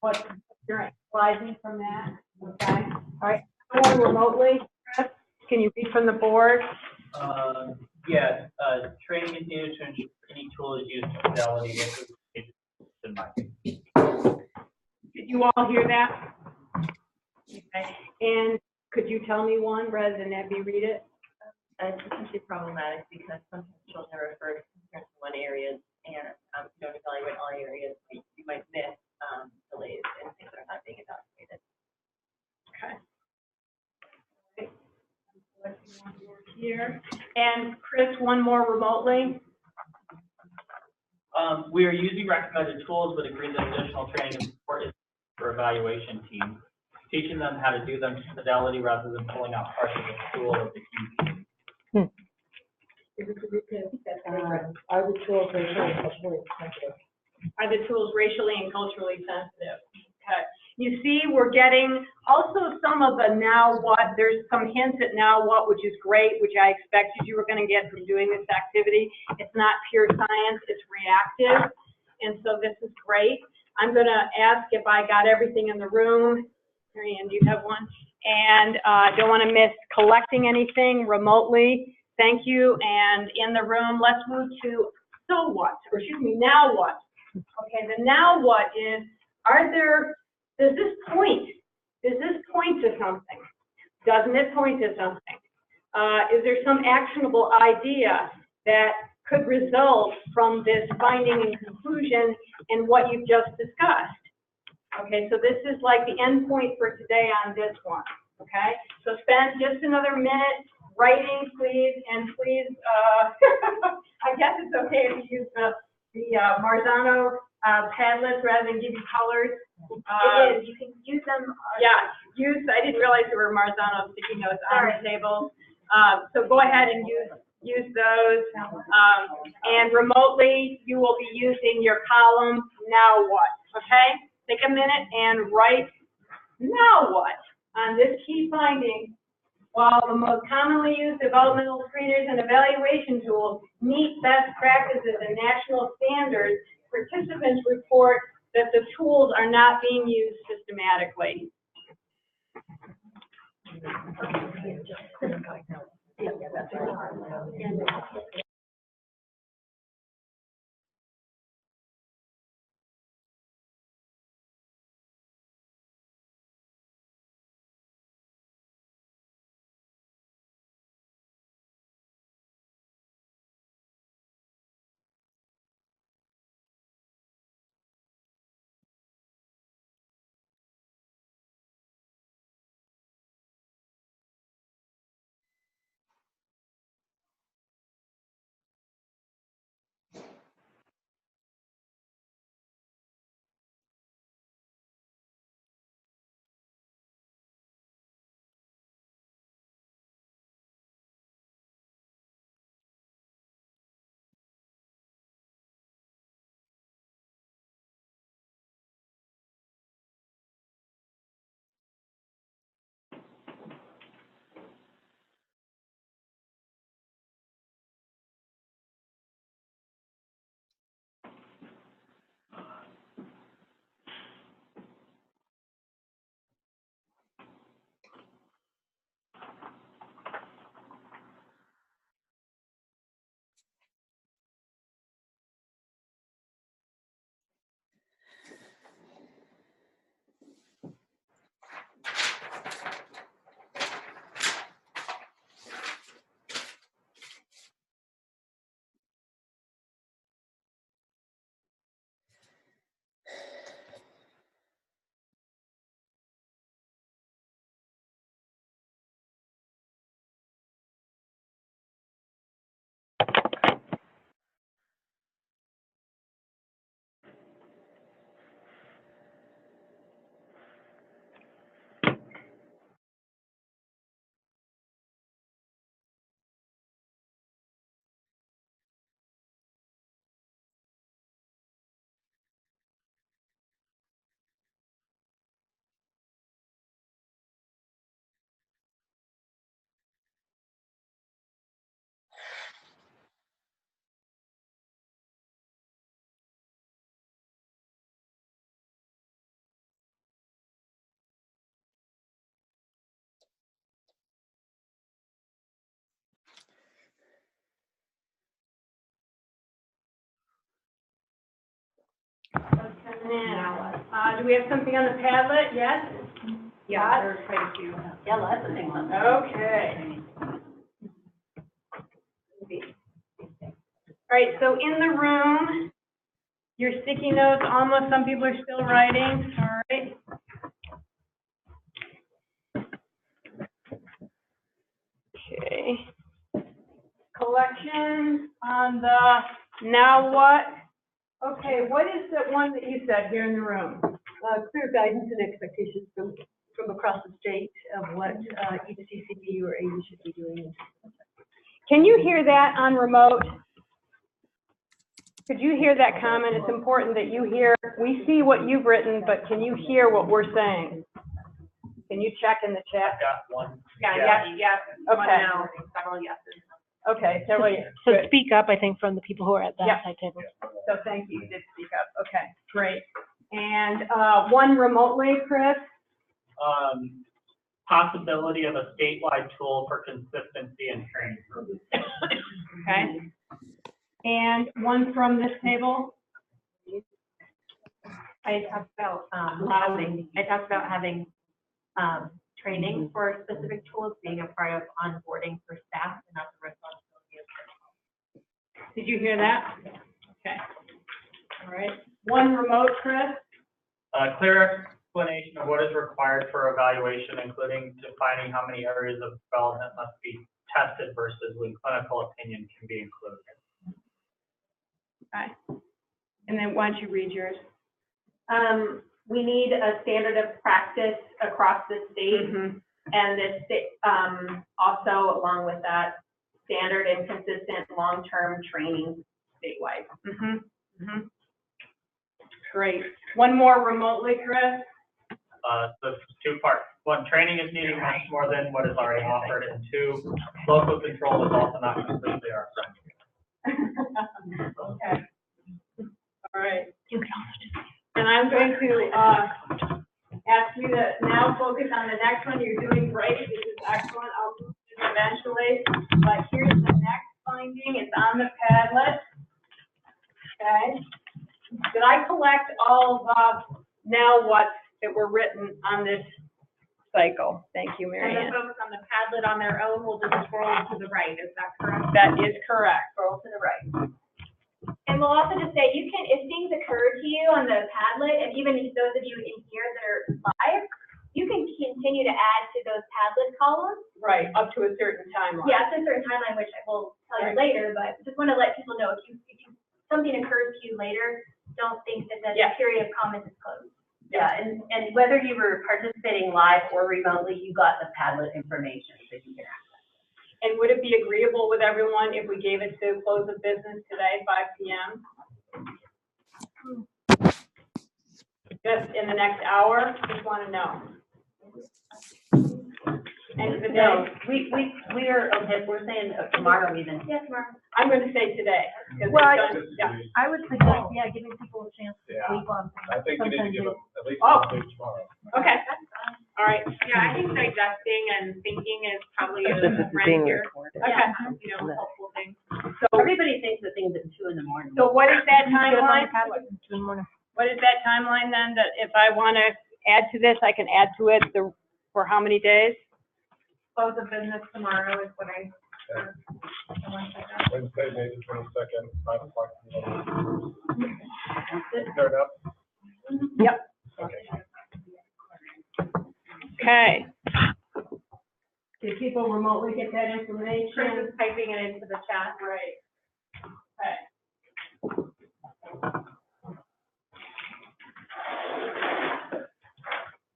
What, you're analyzing from that? Okay, all right, going remotely, Chris, can you read from the board? Yeah, training is needed to ensure any tool is used to fidelity with in my opinion. Did you all hear that? Okay, and could you tell me one rather than have me read it? It's potentially problematic because sometimes children are referred to concerns in one area and if you don't evaluate all areas, you might miss delays and things that are not being evaluated. Okay. Here, and Chris, one more remotely. We are using recommended tools, but agree that additional training and support is for evaluation teams, teaching them how to do them to fidelity rather than pulling out parts of the tool of the key. Are the tools racially and culturally sensitive? Okay. You see, we're getting also some of the now what, there's some hints at now what, which is great, which I expected you were going to get from doing this activity. It's not pure science, it's reactive. And so this is great. I'm going to ask if I got everything in the room. Marianne, do you have one? And don't want to miss collecting anything remotely. Thank you. And in the room, let's move to so what, or excuse me, now what? Okay, the now what is, does this point to something? Doesn't it point to something? Is there some actionable idea that could result from this finding and conclusion in what you've just discussed? Okay, so this is like the end point for today on this one, okay? So spend just another minute writing, please, and please, I guess it's okay if you use the Marzano Padlets rather than give you colors. It is, you can use them. Yeah, I didn't realize there were Marzano sticky notes on the table. So go ahead and use those. And remotely, you will be using your column, now what, okay? Take a minute and write, now what, on this key finding. While the most commonly used developmental screeners and evaluation tools meet best practices and national standards, participants report that the tools are not being used systematically. Do we have something on the Padlet? Yes? Yeah, there are quite a few. Yeah, lots of things on there. Okay. All right, so in the room, your sticky notes, almost, some people are still writing, all right? Okay. Collection on the now what? Okay, what is the one that you said here in the room? Clear guidance and expectations from across the state of what each CCD or AU should be doing. Can you hear that on remote? Could you hear that comment? It's important that you hear, we see what you've written, but can you hear what we're saying? Can you check in the chat? I've got one. Yeah, yes, one Okay. no, several yeses. Okay, so wait, So good. speak up, I think, from the people who are at the Yep. outside table. So thank you, you did speak up. Okay, great. And, one remotely, Chris? Possibility of a statewide tool for consistency and training purposes. Okay. And one from this table? I talked about, having, training for specific tools being a part of onboarding for staff and not the responsibility of. Did you hear that? Okay. All right. One remote, Chris? Clear explanation of what is required for evaluation, including defining how many areas of development must be tested versus when clinical opinion can be included. Okay. And then why don't you read yours? We need a standard of practice across the state, and also along with that, standard and consistent long-term training statewide. Great. One more remotely, Chris? So two parts. One, training is needing much more than what is already offered, and two, local control is also not completely our friend. Okay. All right. And I'm going to, ask you to now focus on the next one. You're doing great. This is excellent. I'll move to it eventually. But here's the next finding. It's on the Padlet. Okay. Did I collect all the now what that were written on this cycle? Thank you, Mary And Ann. the folks on the Padlet on their own will just scroll to the right, is that correct? That is correct. Scroll to the right. And we'll also just say, you can, if things occur to you on the Padlet, and even those of you in here that are live, you can continue to add to those Padlet columns. Right, up to a certain timeline. Yeah, it's a certain timeline, which I will tell you later, but just want to let people know, if something occurs to you later, don't think that the period of comments is closed. Yeah, and whether you were participating live or remotely, you got the Padlet information that you can access. And would it be agreeable with everyone if we gave it to close of business today, 5 p.m.? Just in the next hour? Just want to know. End of the day? No, we are, okay, we're saying tomorrow even. Yes, Mark. I'm going to say today. 'Cause Well, it's done- yeah. I would suggest, giving people a chance to sleep on. I think you need to give them at least Oh. 1 day tomorrow. Okay. All right. Yeah, I think digesting and thinking is probably a This is friend being here. recorded. Okay. Helpful thing. So, Everybody thinks the thing's at 2 in the morning. so what is that timeline? Timeline. What is that timeline then, that if I want to add to this, I can add to it for how many days? Close of business tomorrow is what I. Wednesday, May the 22nd, 5 o'clock. Fair enough? Yep. Okay. Okay. Did people remotely get that information? Chris is typing it into the chat. Right.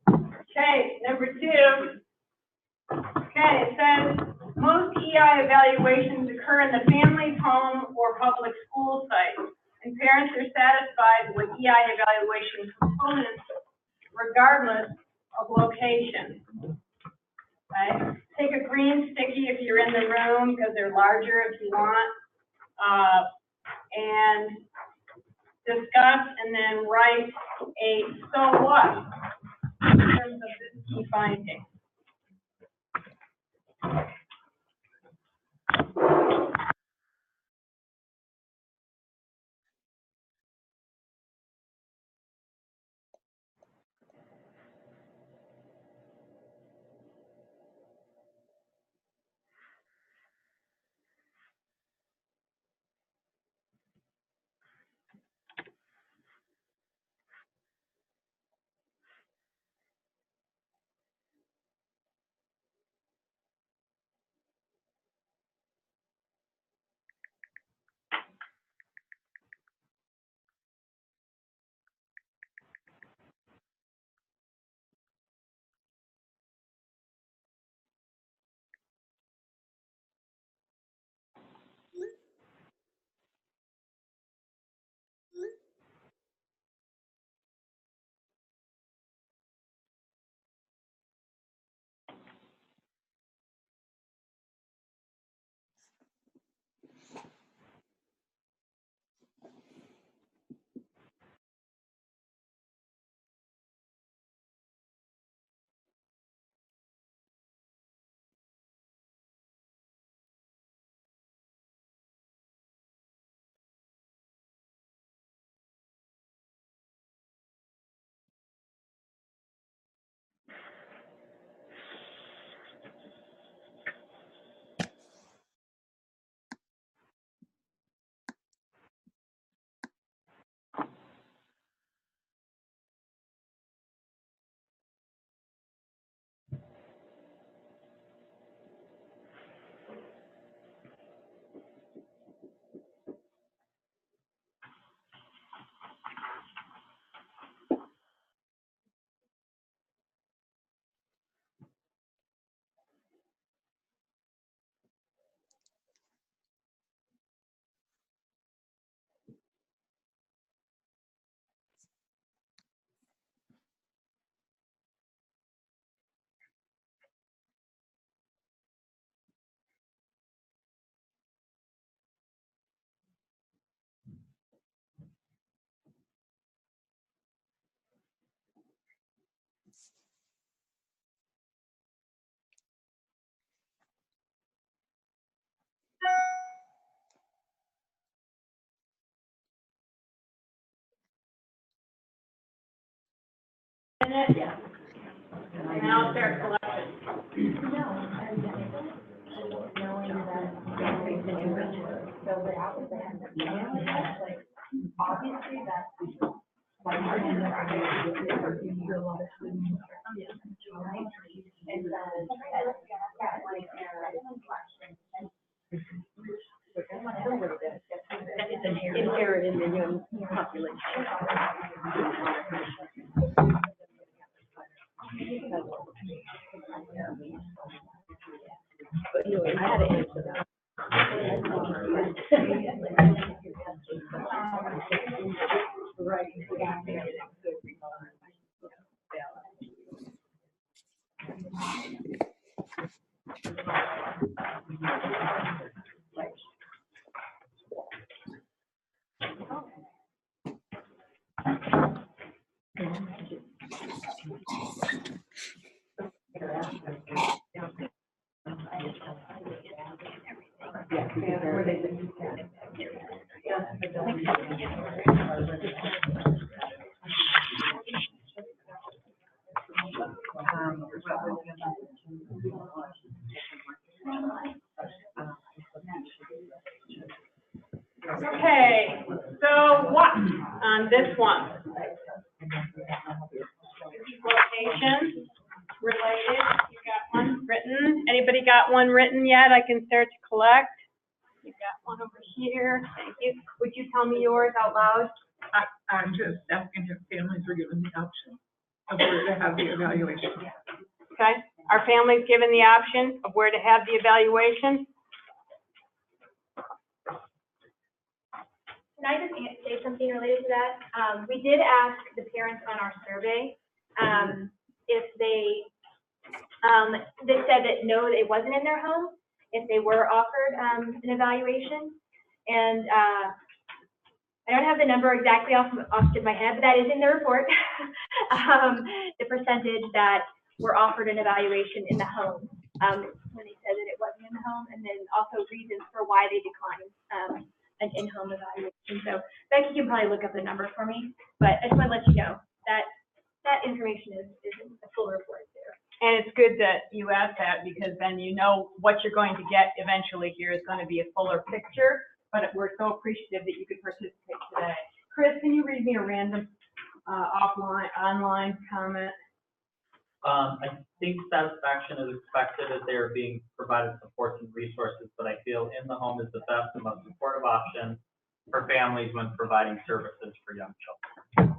Okay, number 2. Okay, it says, most EI evaluations occur in the family's home or public school site, and parents are satisfied with EI evaluation components regardless of location. Okay, take a green sticky if you're in the room, because they're larger if you want, and discuss and then write a so what in terms of this key finding. it? Yeah. And now start collecting. It's inherent in the young population. But, you know, I had to answer that. Right. Okay, so what on this one? Location related, you got one written. Anybody got one written yet? I can start to collect. You got one over here, thank you. Would you tell me yours out loud? I'm just asking if families were given the option of where to have the evaluation. Okay, our family's given the option of where to have the evaluation. Can I just say something related to that? We did ask the parents on our survey, if they said that no, it wasn't in their home, if they were offered, an evaluation. And, I don't have the number exactly off the top of my head, but that is in the report. The percentage that were offered an evaluation in the home, when they said that it wasn't in the home, and then also reasons for why they declined, an in-home evaluation. So Becky can probably look up the number for me, but I just want to let you know that that information is in the full report there. And it's good that you asked that, because then you know what you're going to get eventually here is going to be a fuller picture, but we're so appreciative that you could participate today. Chris, can you read me a random, online comment? I think satisfaction is expected as they are being provided supports and resources, but I feel in the home is the best and most supportive option for families when providing services for young children.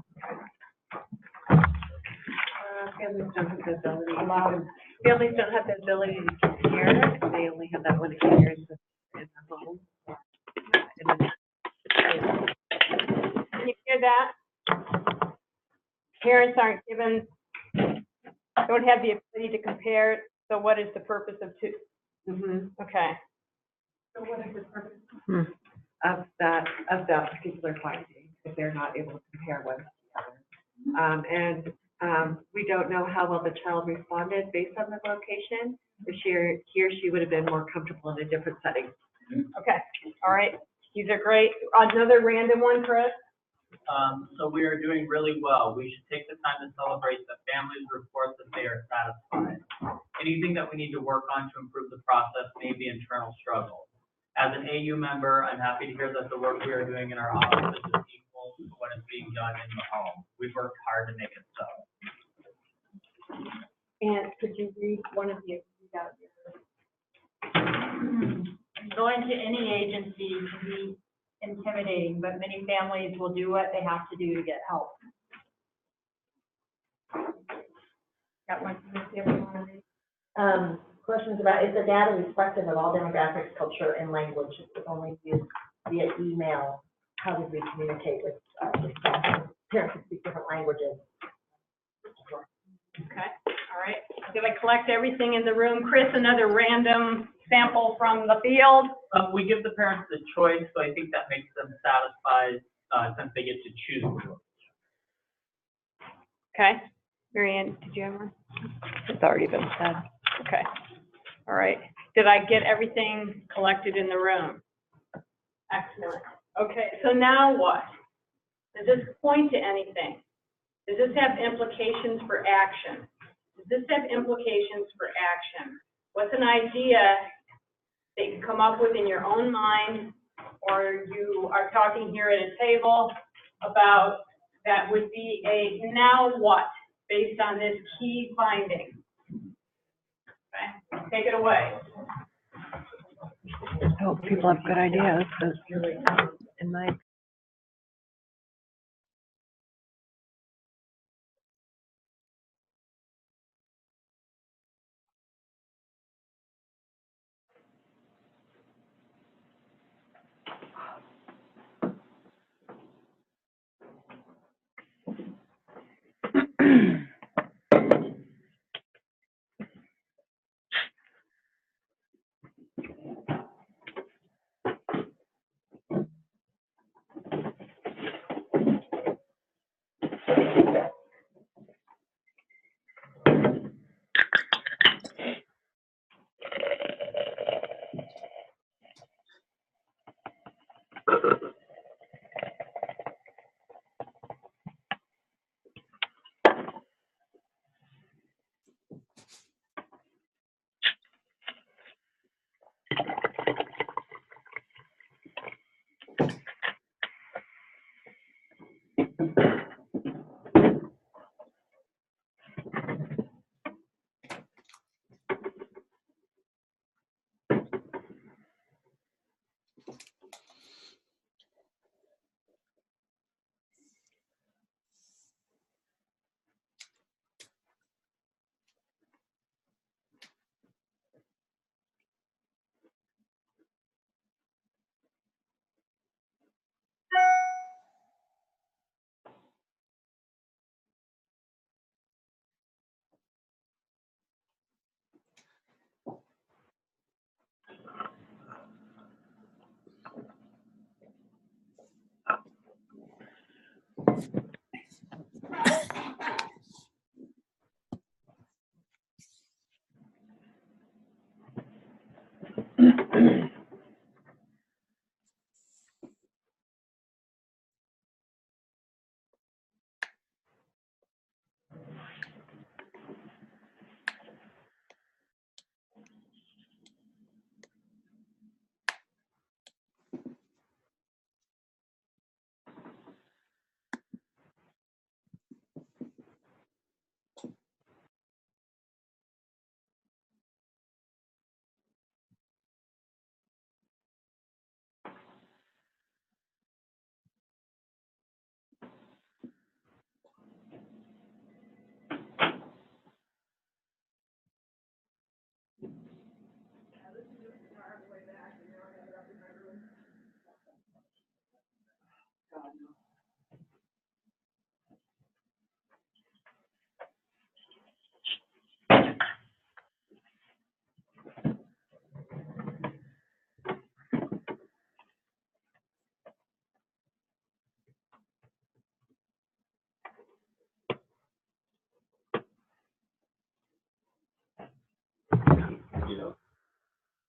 Families don't have the ability. Families don't have the ability to compare. They only have that one experience in the home. Can you hear that? Parents aren't given, don't have the ability to compare, so what is the purpose of two? Okay. So what is the purpose? Of that particular finding, if they're not able to compare one to the other. We don't know how well the child responded based on the location. If he or she would have been more comfortable in a different setting. Okay, all right, these are great. Another random one, Chris? So we are doing really well. We should take the time to celebrate the families report that they are satisfied. Anything that we need to work on to improve the process may be internal struggles. As an AU member, I'm happy to hear that the work we are doing in our office is equal to what is being done in the home. We've worked hard to make it so. And could you read one of you? Going to any agency can be intimidating, but many families will do what they have to do to get help. Got one from this here? Questions about, is the data reflective of all demographics, culture, and language? If it's only used via email, how did we communicate with parents who speak different languages? Okay, all right. Did I collect everything in the room? Chris, another random sample from the field? We give the parents the choice, so I think that makes them satisfied since they get to choose the location. Okay. Mary Ann, did you have one? It's already been said. Okay. All right. Did I get everything collected in the room? Excellent. Okay, so now what? Does this point to anything? Does this have implications for action? Does this have implications for action? What's an idea that you come up with in your own mind, or you are talking here at a table about that would be a now what based on this key finding? Okay, take it away. I hope people have good ideas, because in my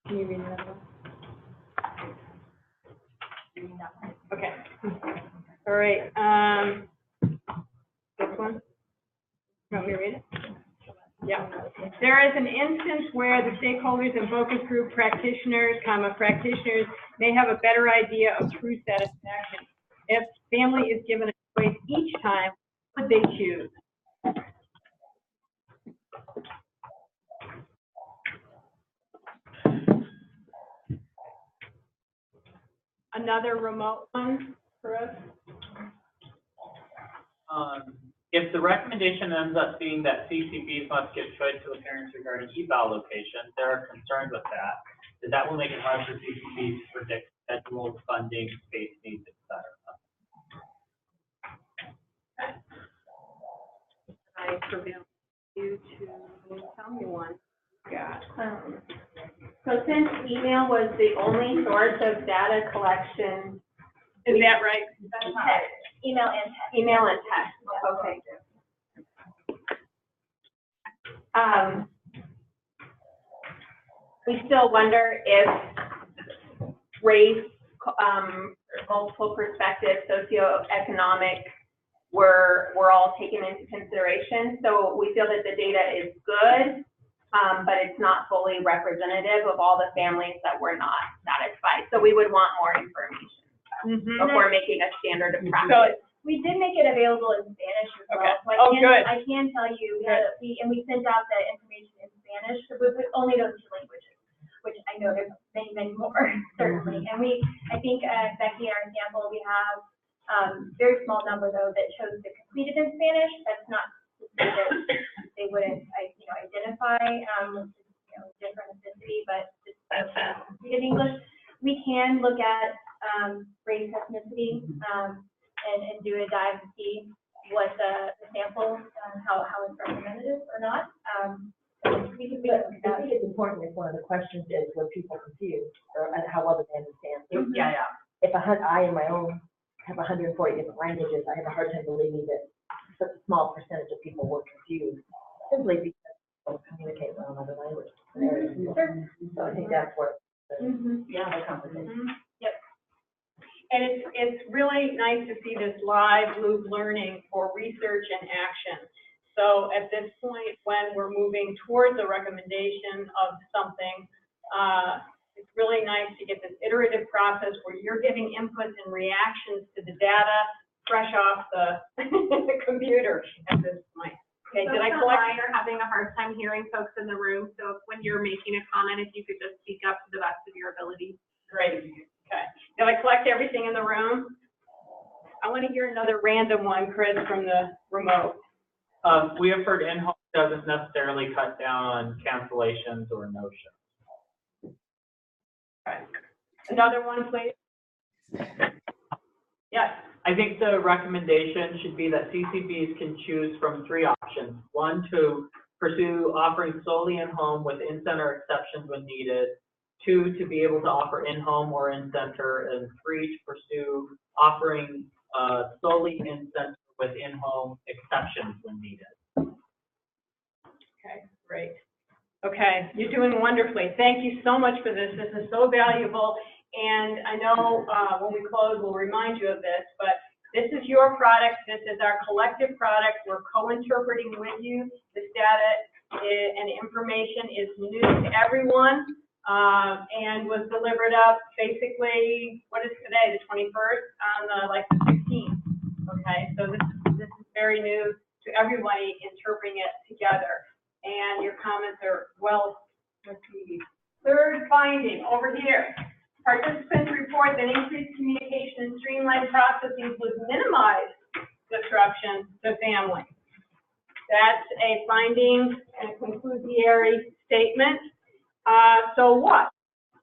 Can you read that one? Okay. All right, this one? You want me to read it? Yeah. There is an instance where the stakeholders and focus group practitioners, practitioners may have a better idea of true satisfaction. If family is given a choice each time, would they choose? Another remote one for us? If the recommendation ends up being that CCBs must give choice to the parents regarding eval location, there are concerns with that will make it hard for CCBs to predict schedules, funding, space needs, et cetera. I prevail you to tell me one. Yeah. So since email was the only source of data collection. Is that right? Text, email and text. Email and text, okay. We still wonder if race, multiple perspectives, socioeconomic were all taken into consideration. So we feel that the data is good, but it's not fully representative of all the families that were not satisfied. So we would want more information before making a standard of practice. We did make it available in Spanish as well. Okay. So I can tell you, we sent out the information in Spanish, with only those two languages, which I know there's many, many more, certainly. And I think, Becky, in our example, we have very small number, though, that chose to complete it in Spanish. That's not to say that they wouldn't, identify, different ethnicity, but just complete in English. We can look at race, ethnicity, and do a dive to see what the sample, how it's representative or not. We can look at that. I think it's important if one of the questions is what people confused or how well they understand. If I in my own have 140 different languages, I have a hard time believing that such a small percentage of people were confused simply because they don't communicate well in other languages. So I think that's where the conversation. Yep. And it's really nice to see this live loop learning for research and action. So at this point, when we're moving towards a recommendation of something, it's really nice to get this iterative process where you're giving inputs and reactions to the data fresh off the computer at this point. Okay, did I collect? Folks online are having a hard time hearing folks in the room, so when you're making a comment, if you could just speak up to the best of your ability. Great. Okay. Did I collect everything in the room? I want to hear another random one, Chris, from the remote. We have heard in-home doesn't necessarily cut down on cancellations or no-shows. Okay. Another one, please. Yes. I think the recommendation should be that CCBs can choose from 3 options. 1, to pursue offering solely in-home with in-center exceptions when needed. 2, to be able to offer in-home or in-center. And 3, to pursue offering solely in-center with in-home exceptions when needed. Okay, great. Okay, you're doing wonderfully. Thank you so much for this. This is so valuable. And I know when we close, we'll remind you of this, but this is your product. This is our collective product. We're co-interpreting with you. This data and information is new to everyone and was delivered up basically, what is today, the 21st, on the 16th. Okay, so this is very new to everybody interpreting it together. And your comments are well received. Third finding over here. Participants report that increased communication and streamlined processes would minimize disruption to families. That's a finding and a conclusory statement. So what?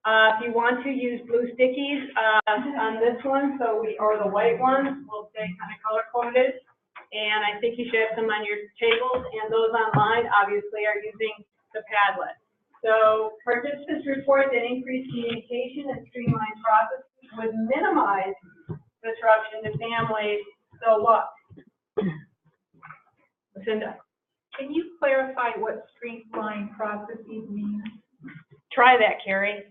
If you want to use blue stickies on this one, or the white one, we'll say kind of color coded. And I think you should have some on your tables, and those online obviously are using the Padlet. So participants report that increased communication and streamlined processes would minimize disruption to families. So what? Lucinda. Can you clarify what streamlined processes mean? Try that, Carrie.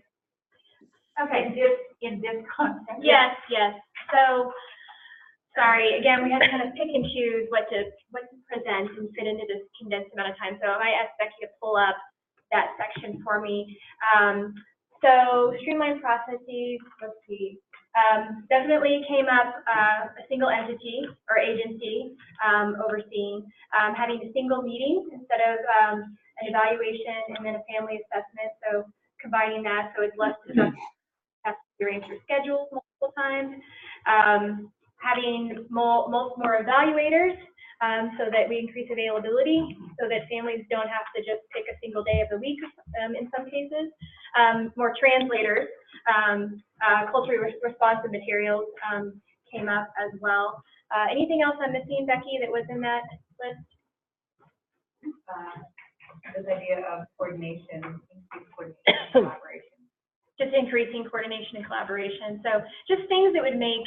Okay. In this context? Yes. So, sorry, again, we had to kind of pick and choose what to present and fit into this condensed amount of time. So I asked Becky to pull up that section for me. So streamlined processes, let's see, definitely came up a single entity or agency overseeing, having a single meeting instead of an evaluation and then a family assessment. So combining that so it's less disruptive, have to arrange your schedule multiple times. Having multiple more evaluators so that we increase availability, so that families don't have to just pick a single day of the week in some cases. More translators, culturally responsive materials came up as well. Anything else I'm missing, Becky, that was in that list? This idea of coordination, increased coordination and collaboration. Just increasing coordination and collaboration. So just things that would make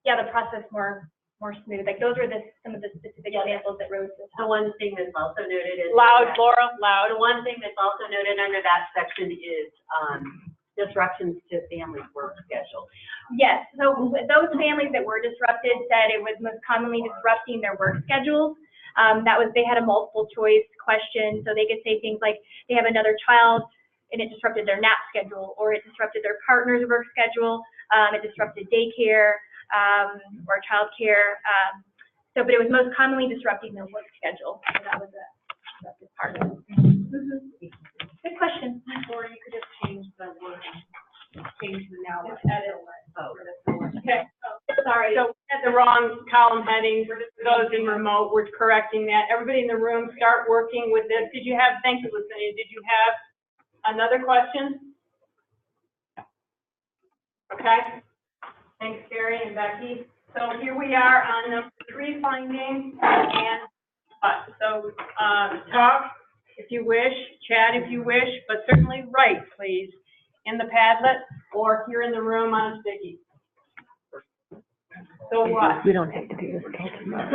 the process more smooth. Like those were some of the specific examples that Rose was. The one thing that's also noted is Loud, Laura, loud. The one thing that's also noted under that section is disruptions to family work schedule. Yes, so those families that were disrupted said it was most commonly disrupting their work schedules. They had a multiple choice question, so they could say things like they have another child and it disrupted their nap schedule, or it disrupted their partner's work schedule, it disrupted daycare, or childcare. But it was most commonly disrupting their work schedule, so that was a disruptive part of it. Good question. Or you could just change the word, change the now. Just edit. Okay, Sorry. so we had the wrong column heading for those in remote, we're correcting that. Everybody in the room, start working with this. Thank you, Lucinda, did you have another question? Okay. Thanks, Gary and Becky. So here we are on number 3, findings, and, talk if you wish, chat if you wish, but certainly write, please, in the Padlet or here in the room on a sticky. So what? We don't have to do this till tomorrow.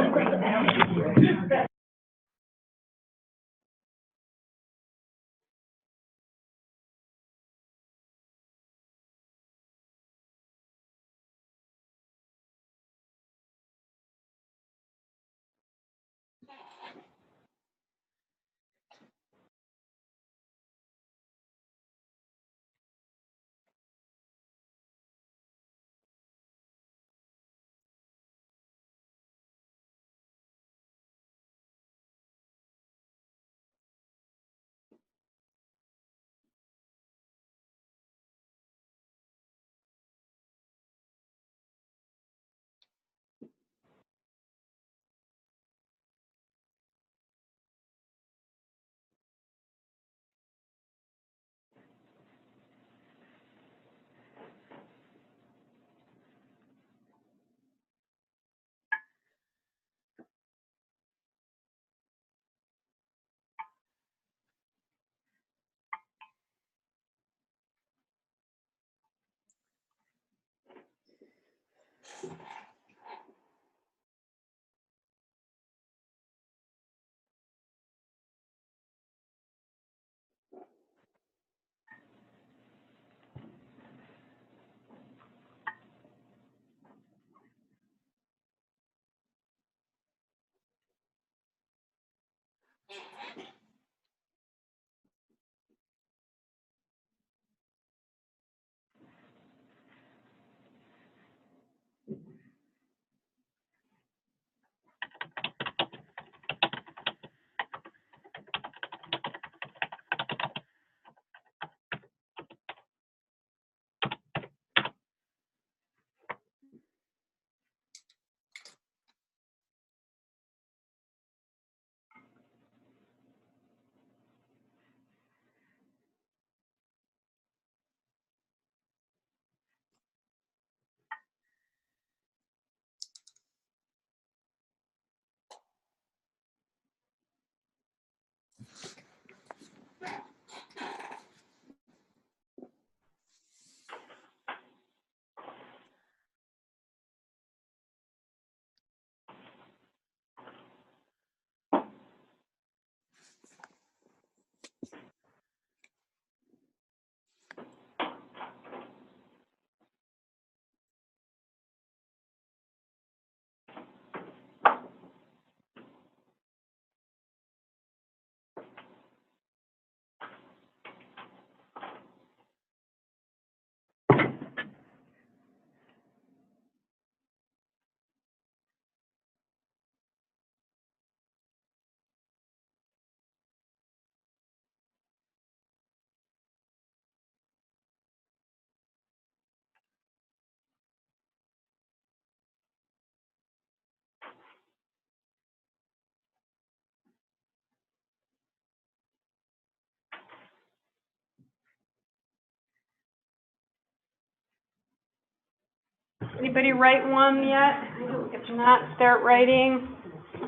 Anybody write one yet? If not, start writing.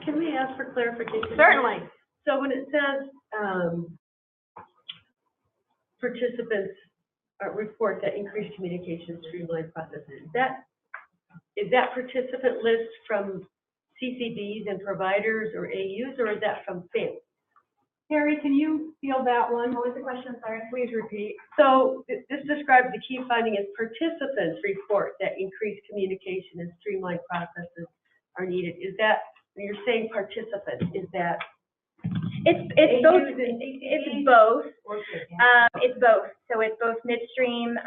Can we ask for clarification? Certainly. So when it says, participants report that increased communication streamlined processes, is that participant list from CCBs and providers or AUs, or is that from families? Harry, can you field that one? What was the question, sorry? Please repeat. So this describes the key finding as participants report that increased communication and streamlined processes are needed. Is that, when you're saying participants, is that? It's both, AUs and it's both. Okay. It's both. So it's both midstream,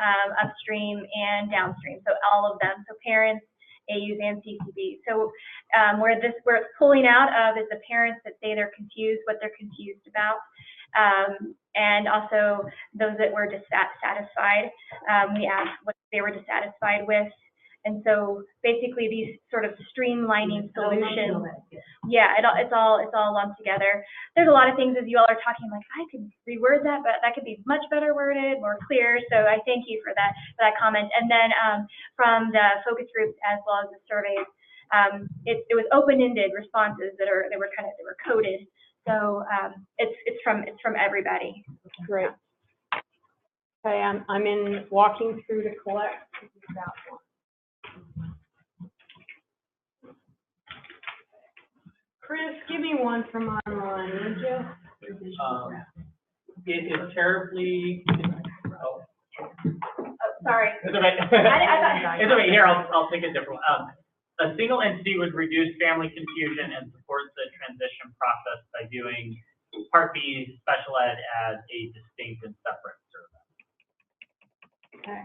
upstream, and downstream. So all of them. So parents, AUs, and CCB. So where it's pulling out of is the parents that say they're confused, what they're confused about, and also those that were dissatisfied. We asked what they were dissatisfied with. And so basically these sort of streamlining solutions. Yeah, it's all lumped together. There's a lot of things as you all are talking, like I could reword that, but that could be much better worded, more clear. So I thank you for that comment. And then from the focus groups as well as the surveys, it was open-ended responses that were coded. So it's from everybody. Great. Okay, I'm in walking through to collect that one. Chris, give me one from online, would you? It is terribly, Oh, sorry. it's okay. It's okay, here, I'll take a different one. A single entity would reduce family confusion and support the transition process by doing Part B special ed as a distinct and separate service. Okay.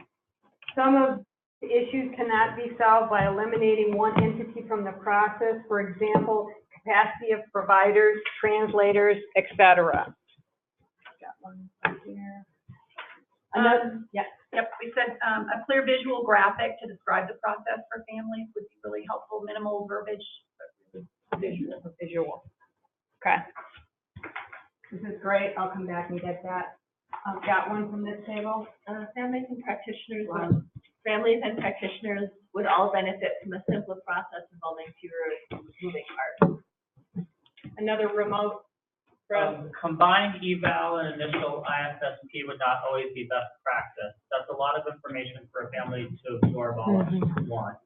Some of the issues cannot be solved by eliminating one entity from the process. For example, capacity of providers, translators, et cetera. Got one right here. Yep, we said, a clear visual graphic to describe the process for families would be really helpful, minimal verbiage, but really Visual. Okay. This is great. I'll come back and get that. Got one from this table. Families and practitioners would all benefit from a simpler process involving fewer moving parts. Another remote. Combined eval and initial ISSP would not always be best practice. That's a lot of information for a family to absorb all at once.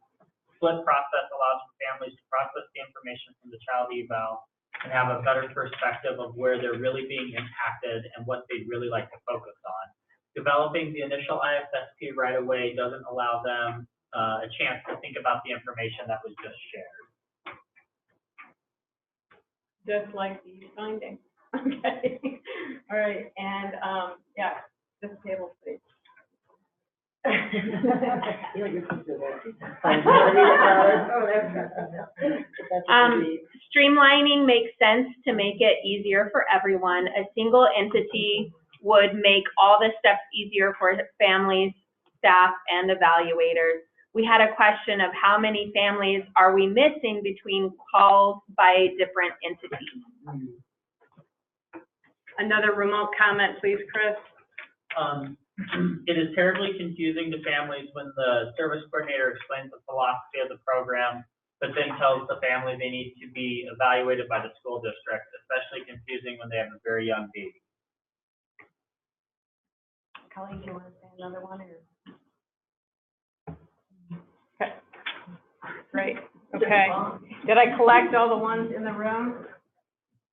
Split process allows for families to process the information from the child eval and have a better perspective of where they're really being impacted and what they'd really like to focus on. Developing the initial ISSP right away doesn't allow them a chance to think about the information that was just shared. Just like these findings. Okay. All right. And yeah, this table, please. Streamlining makes sense to make it easier for everyone. A single entity would make all the steps easier for families, staff, and evaluators. We had a question of how many families are we missing between calls by different entities? Another remote comment, please, Chris. It is terribly confusing to families when the service coordinator explains the philosophy of the program, but then tells the family they need to be evaluated by the school district, especially confusing when they have a very young baby. Colleen, do you want to say another one? Or? Okay. Great. Okay. Did I collect all the ones in the room?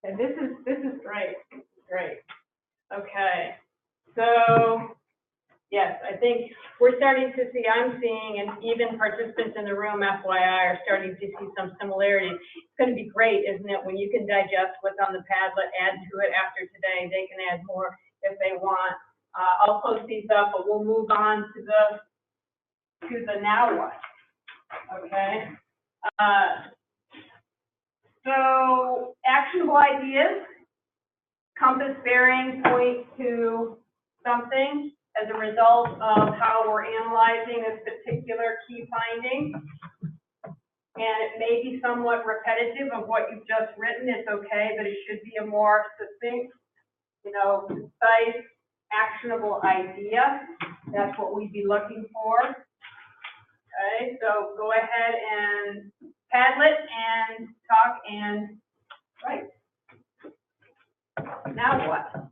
Okay, this is great. Great. Okay. So, yes, I think we're starting to see, I'm seeing, and even participants in the room, FYI, are starting to see some similarities. It's going to be great, isn't it, when you can digest what's on the Padlet, add to it after today. They can add more if they want. I'll post these up, but we'll move on to the now what. Okay. So actionable ideas, compass bearing point to something as a result of how we're analyzing this particular key finding. And it may be somewhat repetitive of what you've just written. It's okay, but it should be a more succinct, concise, actionable idea. That's what we'd be looking for. Okay, so go ahead and Padlet and talk and write. Now what?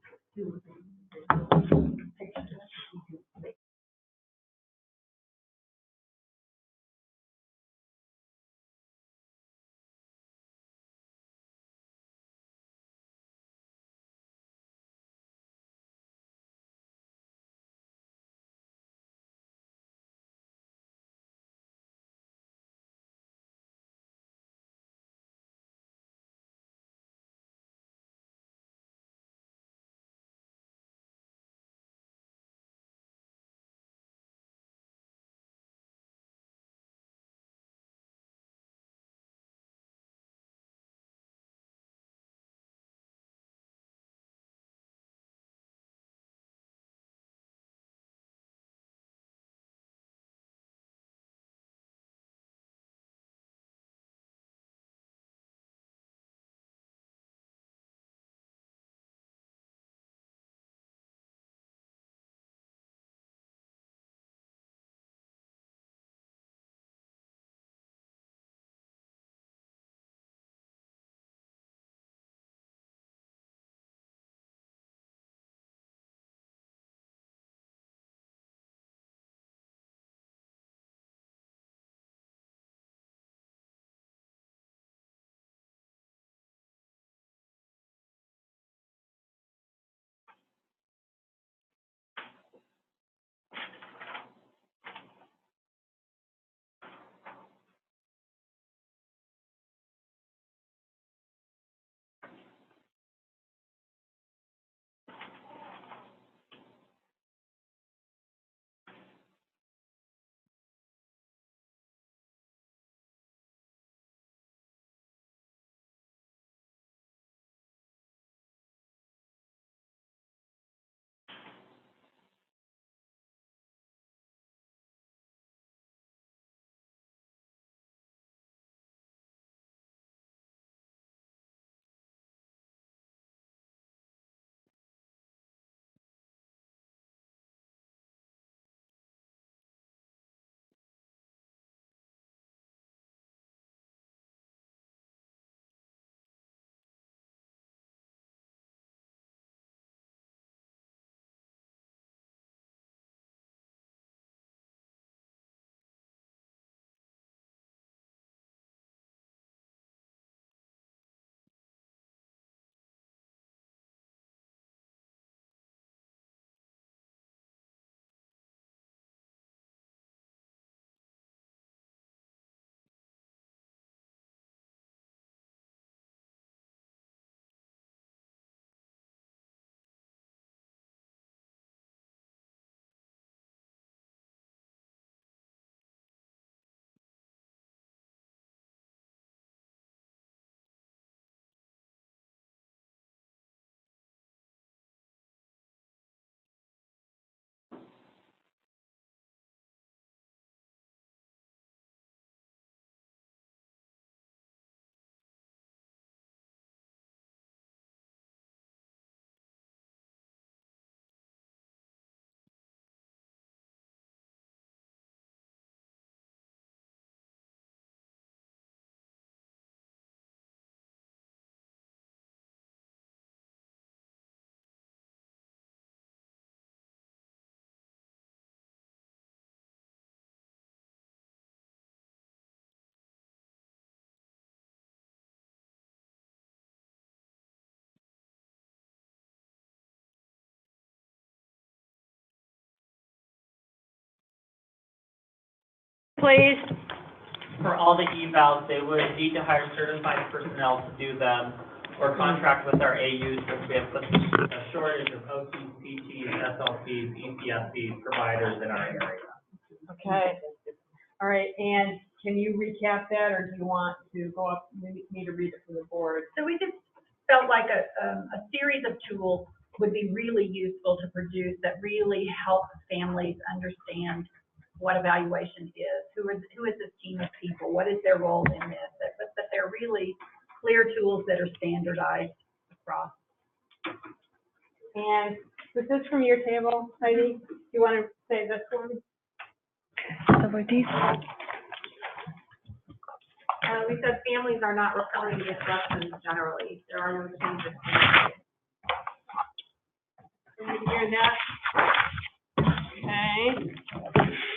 please. For all the evals, they would need to hire certified personnel to do them, or contract with our AUs if we have such a shortage of OTs, PTs, SLPs, ECSPs providers in our area. Okay. All right, and can you recap that, or do you want to go up, me to read it for the board? So we just felt like a series of tools would be really useful to produce that really help families understand what evaluation is, who is this team of people, what is their role in this, but they're really clear tools that are standardized across. And was this from your table, Heidi? Do you want to say this one? We said families are not reporting disruptions generally. There are no changes. Can you hear that? Okay.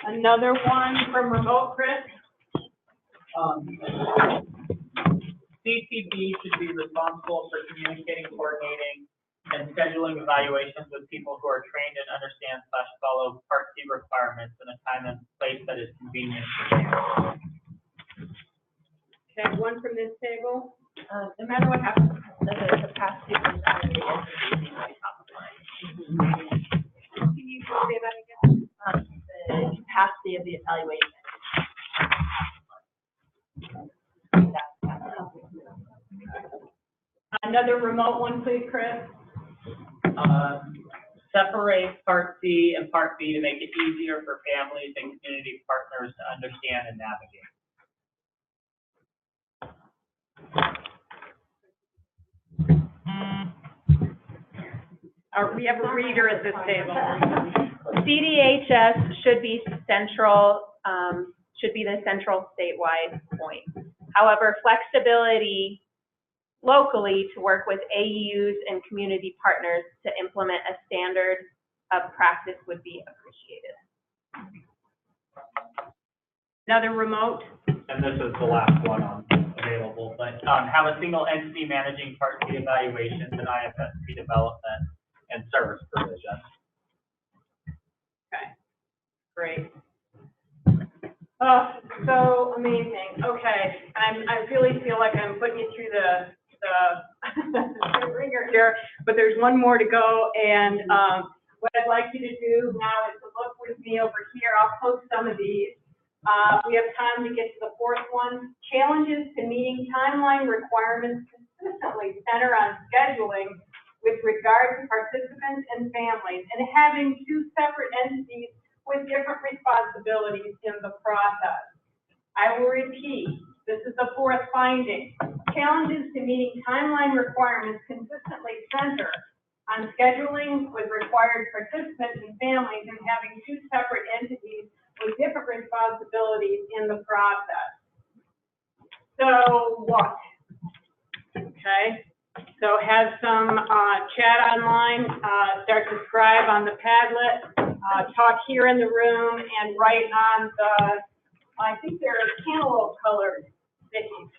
Another one from remote, Chris? CCB should be responsible for communicating, coordinating, and scheduling evaluations with people who are trained and understand / follow Part C requirements in a time and place that is convenient for them. Okay, one from this table. No matter what happens, the capacity of the entities will be top of mind. Can you say that again? The capacity of the evaluation. Another remote one, please, Chris. Separate Part C and Part B to make it easier for families and community partners to understand and navigate. We have a reader at this table. CDHS should be central, should be the central statewide point. However, flexibility locally to work with AUs and community partners to implement a standard of practice would be appreciated. Another remote. And this is the last one available, but have a single entity managing Part C evaluations and IFSP development and service provision. Okay, great. Oh, so amazing. Okay, I really feel like I'm putting you through the ringer here, but there's one more to go. And what I'd like you to do now is to look with me over here. I'll post some of these. We have time to get to the fourth one. Challenges to meeting timeline requirements consistently center on scheduling with regard to participants and families, and having two separate entities with different responsibilities in the process. I will repeat, this is the fourth finding. Challenges to meeting timeline requirements consistently center on scheduling with required participants and families, and having two separate entities with different responsibilities in the process. So what? Okay. So have some chat online, start to scribe on the Padlet, talk here in the room, and write on the, I think they're cantaloupe colored stickies.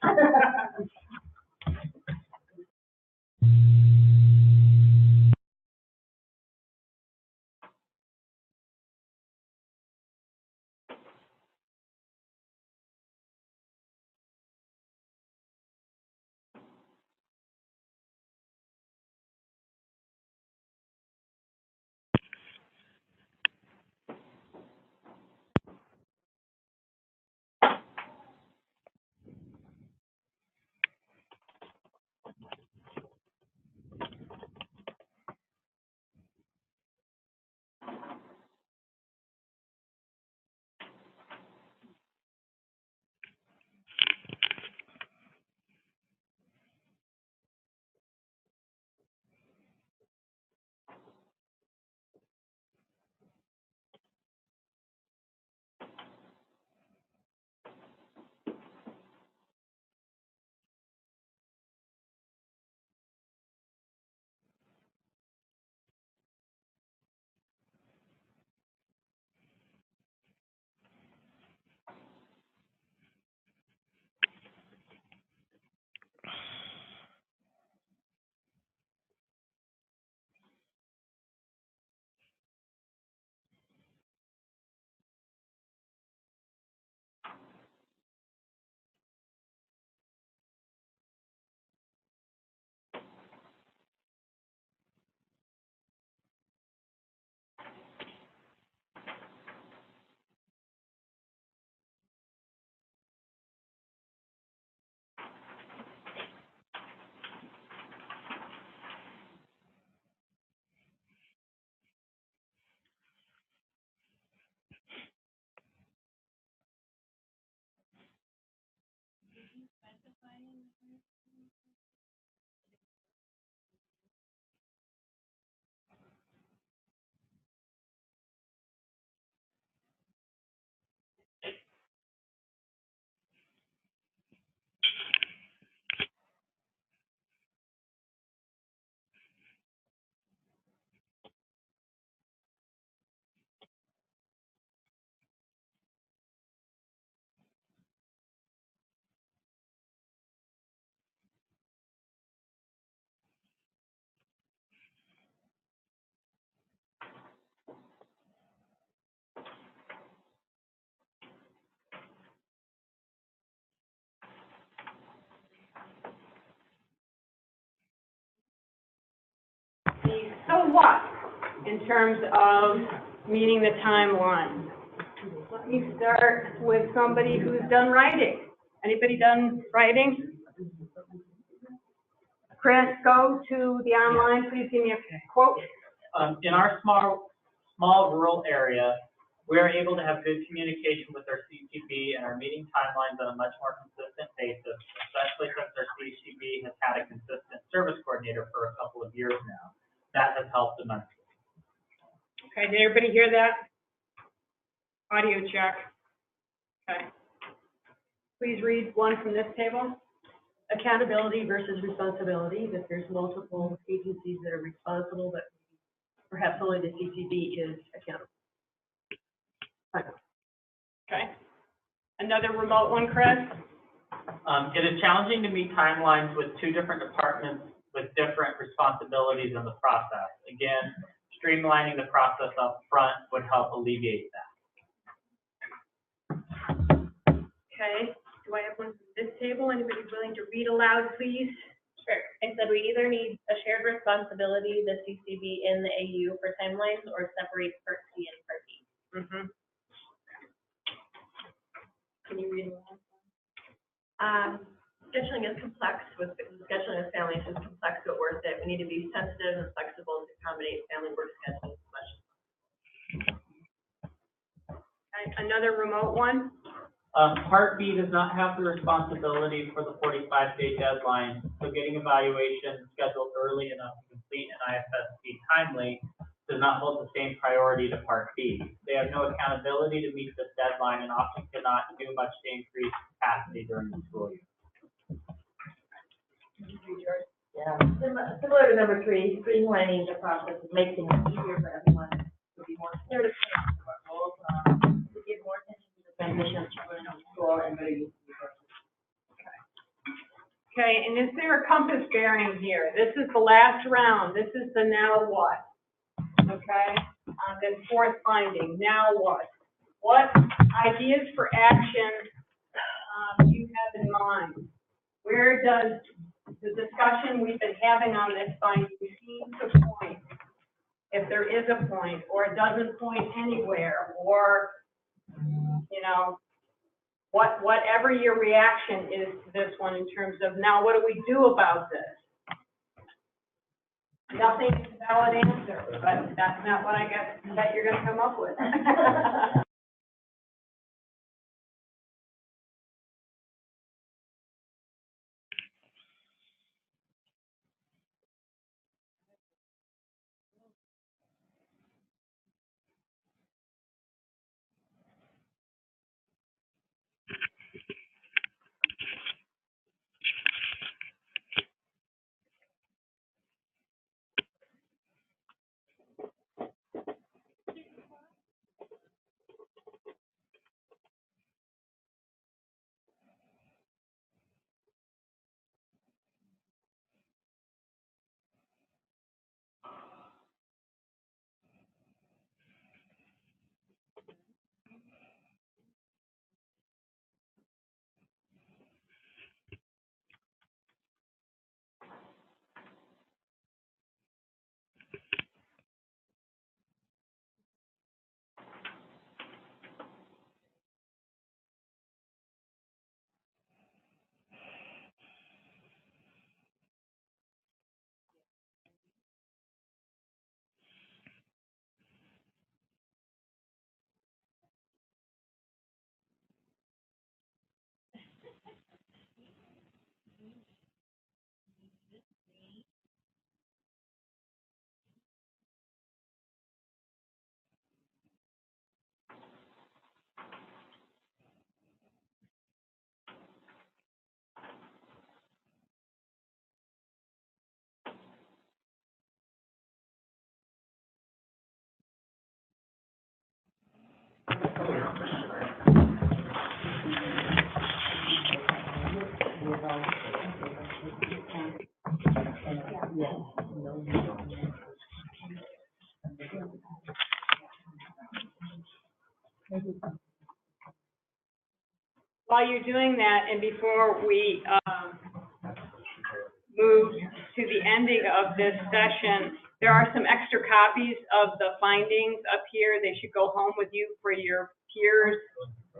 what in terms of meeting the timeline? Let me start with somebody who's done writing. Anybody done writing? Chris, go to the online, please give me a quote. In our small rural area, we're able to have good communication with our CCB and our meeting timelines on a much more consistent basis, especially since our CCB has had a consistent service coordinator for a couple of years now. That has helped immensely. Okay, did everybody hear that? Audio check. Okay. Please read one from this table. Accountability versus responsibility, that there's multiple agencies that are responsible, but perhaps only the CCB is accountable. Okay. Another remote one, Chris? It is challenging to meet timelines with two different departments with different responsibilities in the process. Again, streamlining the process up front would help alleviate that. Okay. Do I have one from this table? Anybody willing to read aloud, please? Sure. I said we either need a shared responsibility, the CCB and the AU for timelines, or separate Part C and Part D. Mm-hmm. Can you read aloud? Scheduling is complex. Scheduling with families is complex but worth it. We need to be sensitive and flexible to accommodate family work schedules as much. Okay. Another remote one? Part B does not have the responsibility for the 45-day deadline, so getting evaluation scheduled early enough to complete an IFSP timely does not hold the same priority to Part B. They have no accountability to meet this deadline and often cannot do much to increase capacity during the school year. Yeah, similar to number 3, streamlining the process of making things easier for everyone, to be more clear to goals, to give more attention to the transition of children to school and better use of resources. Okay, and is there a compass bearing here? This is the last round. This is the now what? Okay, then fourth finding, now what? What ideas for action do you have in mind? Where does the discussion we've been having on this finding seem to point? If there is a point, or it doesn't point anywhere, or, you know, whatever your reaction is to this one in terms of, now what do we do about this? Nothing is a valid answer, but that's not what I guess that you're gonna come up with. While you're doing that, and before we move to the ending of this session, There are some extra copies of the findings up here. They should go home with you for your peers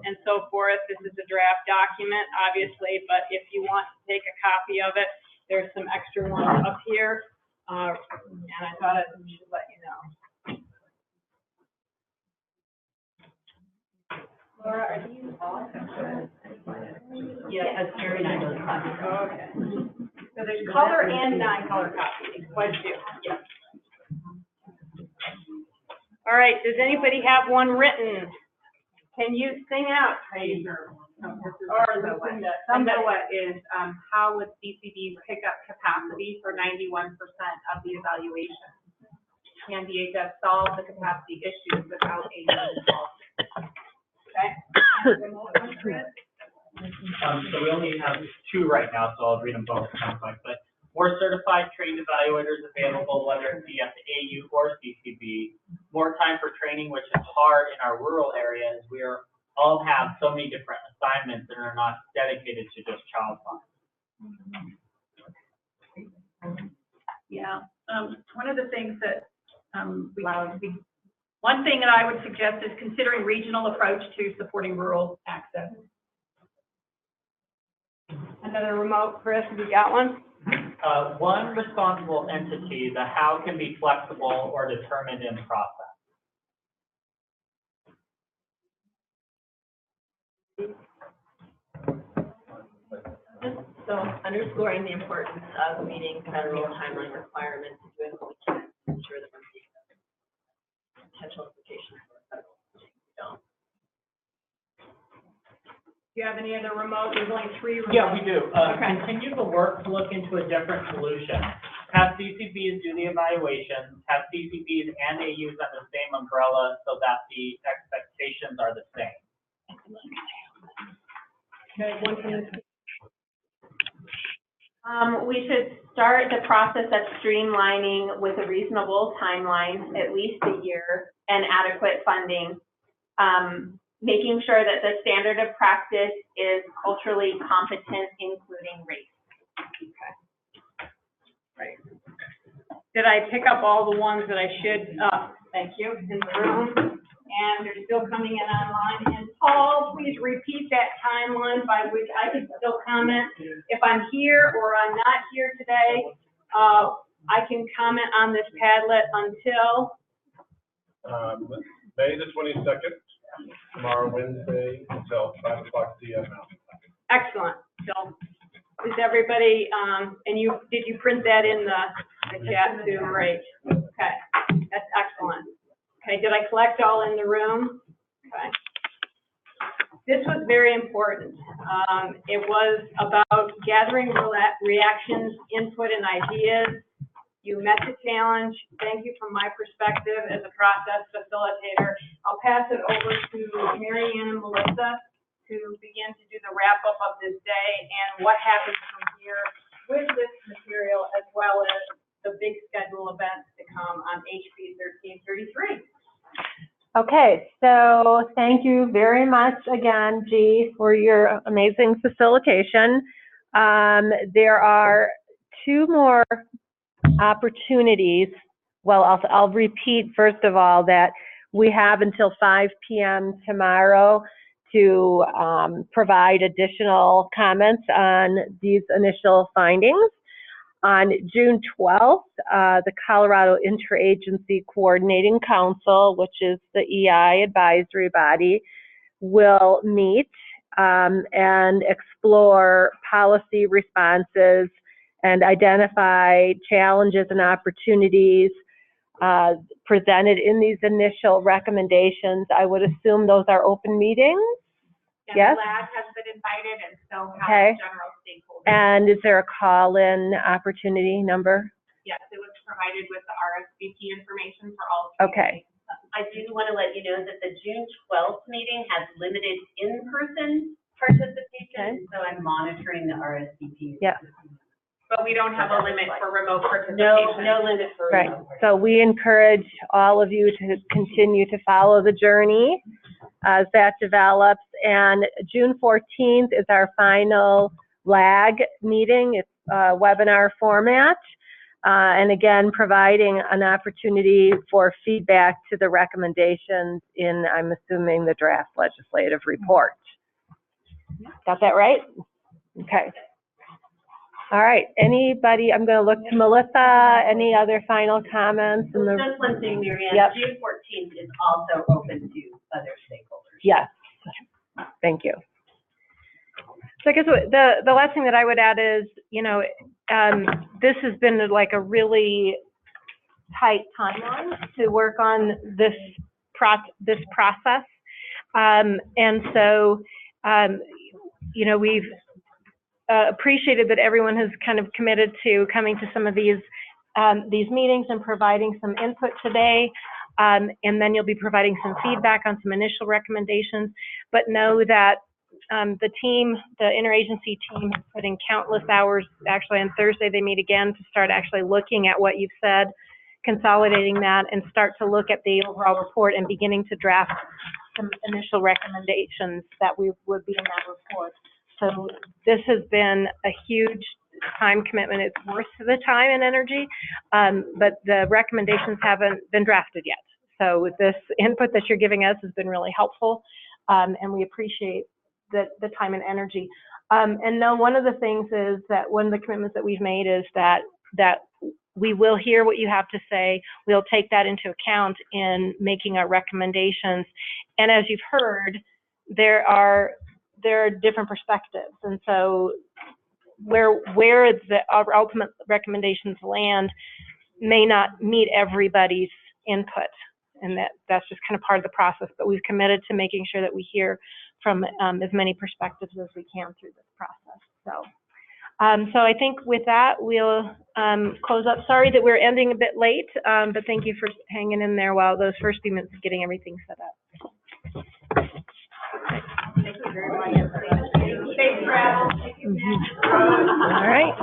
and so forth. This is a draft document, obviously, but if you want to take a copy of it, there's some extra ones up here. And I thought I should let you know. Laura, are these all? Yeah, that's very nice. Okay. So there's color and non-color copies. Quite a few. Yeah. All right, does anybody have one written? Can you sing out, Tracy? Or listen to somebody? What is, how would CCD pick up capacity for 91% of the evaluation? Can DHS solve the capacity issues without a involvement? Okay. So we only have 2 right now, so I'll read them both. But more certified trained evaluators available, whether it be at the AU or CCB. More time for training, which is hard in our rural areas. We all have so many different assignments that are not dedicated to just child find. Yeah, one of the things that, one thing that I would suggest is considering regional approach to supporting rural access. Another remote, Chris, have you got one? One responsible entity, the how can be flexible or determined in process. So underscoring the importance of meeting federal timeline requirements and doing what we can to ensure that we're meeting the potential implications for federal funding. Do you have any other remote? There's only 3 remote. Yeah, we do. Okay. Continue the work to look into a different solution. Have CCBs do the evaluations, have CCBs and AUs under the same umbrella so that the expectations are the same. Okay, one from this. We should start the process of streamlining with a reasonable timeline, at least a year, and adequate funding. Making sure that the standard of practice is culturally competent, including race. Okay. Right. Did I pick up all the ones that I should, thank you, in the room? And they're still coming in online. And Paul, please repeat that timeline by which I can still comment. If I'm here or I'm not here today, I can comment on this Padlet until? May the 22nd, tomorrow, Wednesday, until 5 o'clock p.m. Excellent. So is everybody, and did you print that in the chat too? Great. Okay, that's excellent. Okay, did I collect all in the room? Okay. This was very important. It was about gathering reactions, input, and ideas. You met the challenge. Thank you from my perspective as a process facilitator. I'll pass it over to Mary Ann and Melissa to begin to do the wrap-up of this day and what happens from here with this material, as well as the big schedule events to come on HB 1333. Okay, so thank you very much again, G, for your amazing facilitation. There are 2 more opportunities. Well, I'll repeat first of all that we have until 5 p.m. tomorrow to provide additional comments on these initial findings. On June 12th, the Colorado Interagency Coordinating Council, which is the EI advisory body, will meet and explore policy responses and identify challenges and opportunities presented in these initial recommendations. I would assume those are open meetings? Yes? The lab has been invited, and so has Okay. general stakeholders. And is there a call-in opportunity number? Yes, it was provided with the RSVP information for all. 3 Okay. meetings. I do want to let you know that the June 12th meeting has limited in-person participation, so I'm monitoring the RSVP. Yeah. But we don't have a limit for remote participation. No limit for Right. remote. So we encourage all of you to continue to follow the journey as that develops. And June 14th is our final LAG meeting. It's a webinar format. And again, providing an opportunity for feedback to the recommendations in, I'm assuming, the draft legislative report. Got that right? Okay. All right, anybody, I'm going to look to Melissa, any other final comments? In the, Just one thing, Mary Ann, Yep. June 14th is also open to other stakeholders. yes, thank you. So I guess the last thing that I would add is, you know, this has been like a really tight timeline to work on this process. And so, you know, we've appreciated that everyone has kind of committed to coming to some of these meetings and providing some input today. And then you'll be providing some feedback on some initial recommendations. But know that the team, the interagency team, has put in countless hours. Actually, on Thursday, they meet again to start actually looking at what you've said, consolidating that, and start to look at the overall report and beginning to draft some initial recommendations that would be in that report. So this has been a huge time commitment. It's worth the time and energy, but the recommendations haven't been drafted yet. So with this input that you're giving us has been really helpful, and we appreciate the time and energy. And no, one of the things is that one of the commitments that we've made is that we will hear what you have to say. We'll take that into account in making our recommendations. And as you've heard, there are different perspectives, and so where our ultimate recommendations land may not meet everybody's input, and that's just kind of part of the process. But we've committed to making sure that we hear from as many perspectives as we can through this process. So I think with that we'll close up. Sorry that we're ending a bit late, but thank you for hanging in there while those first few minutes of getting everything set up. Thank you very much. Safe travel. All right.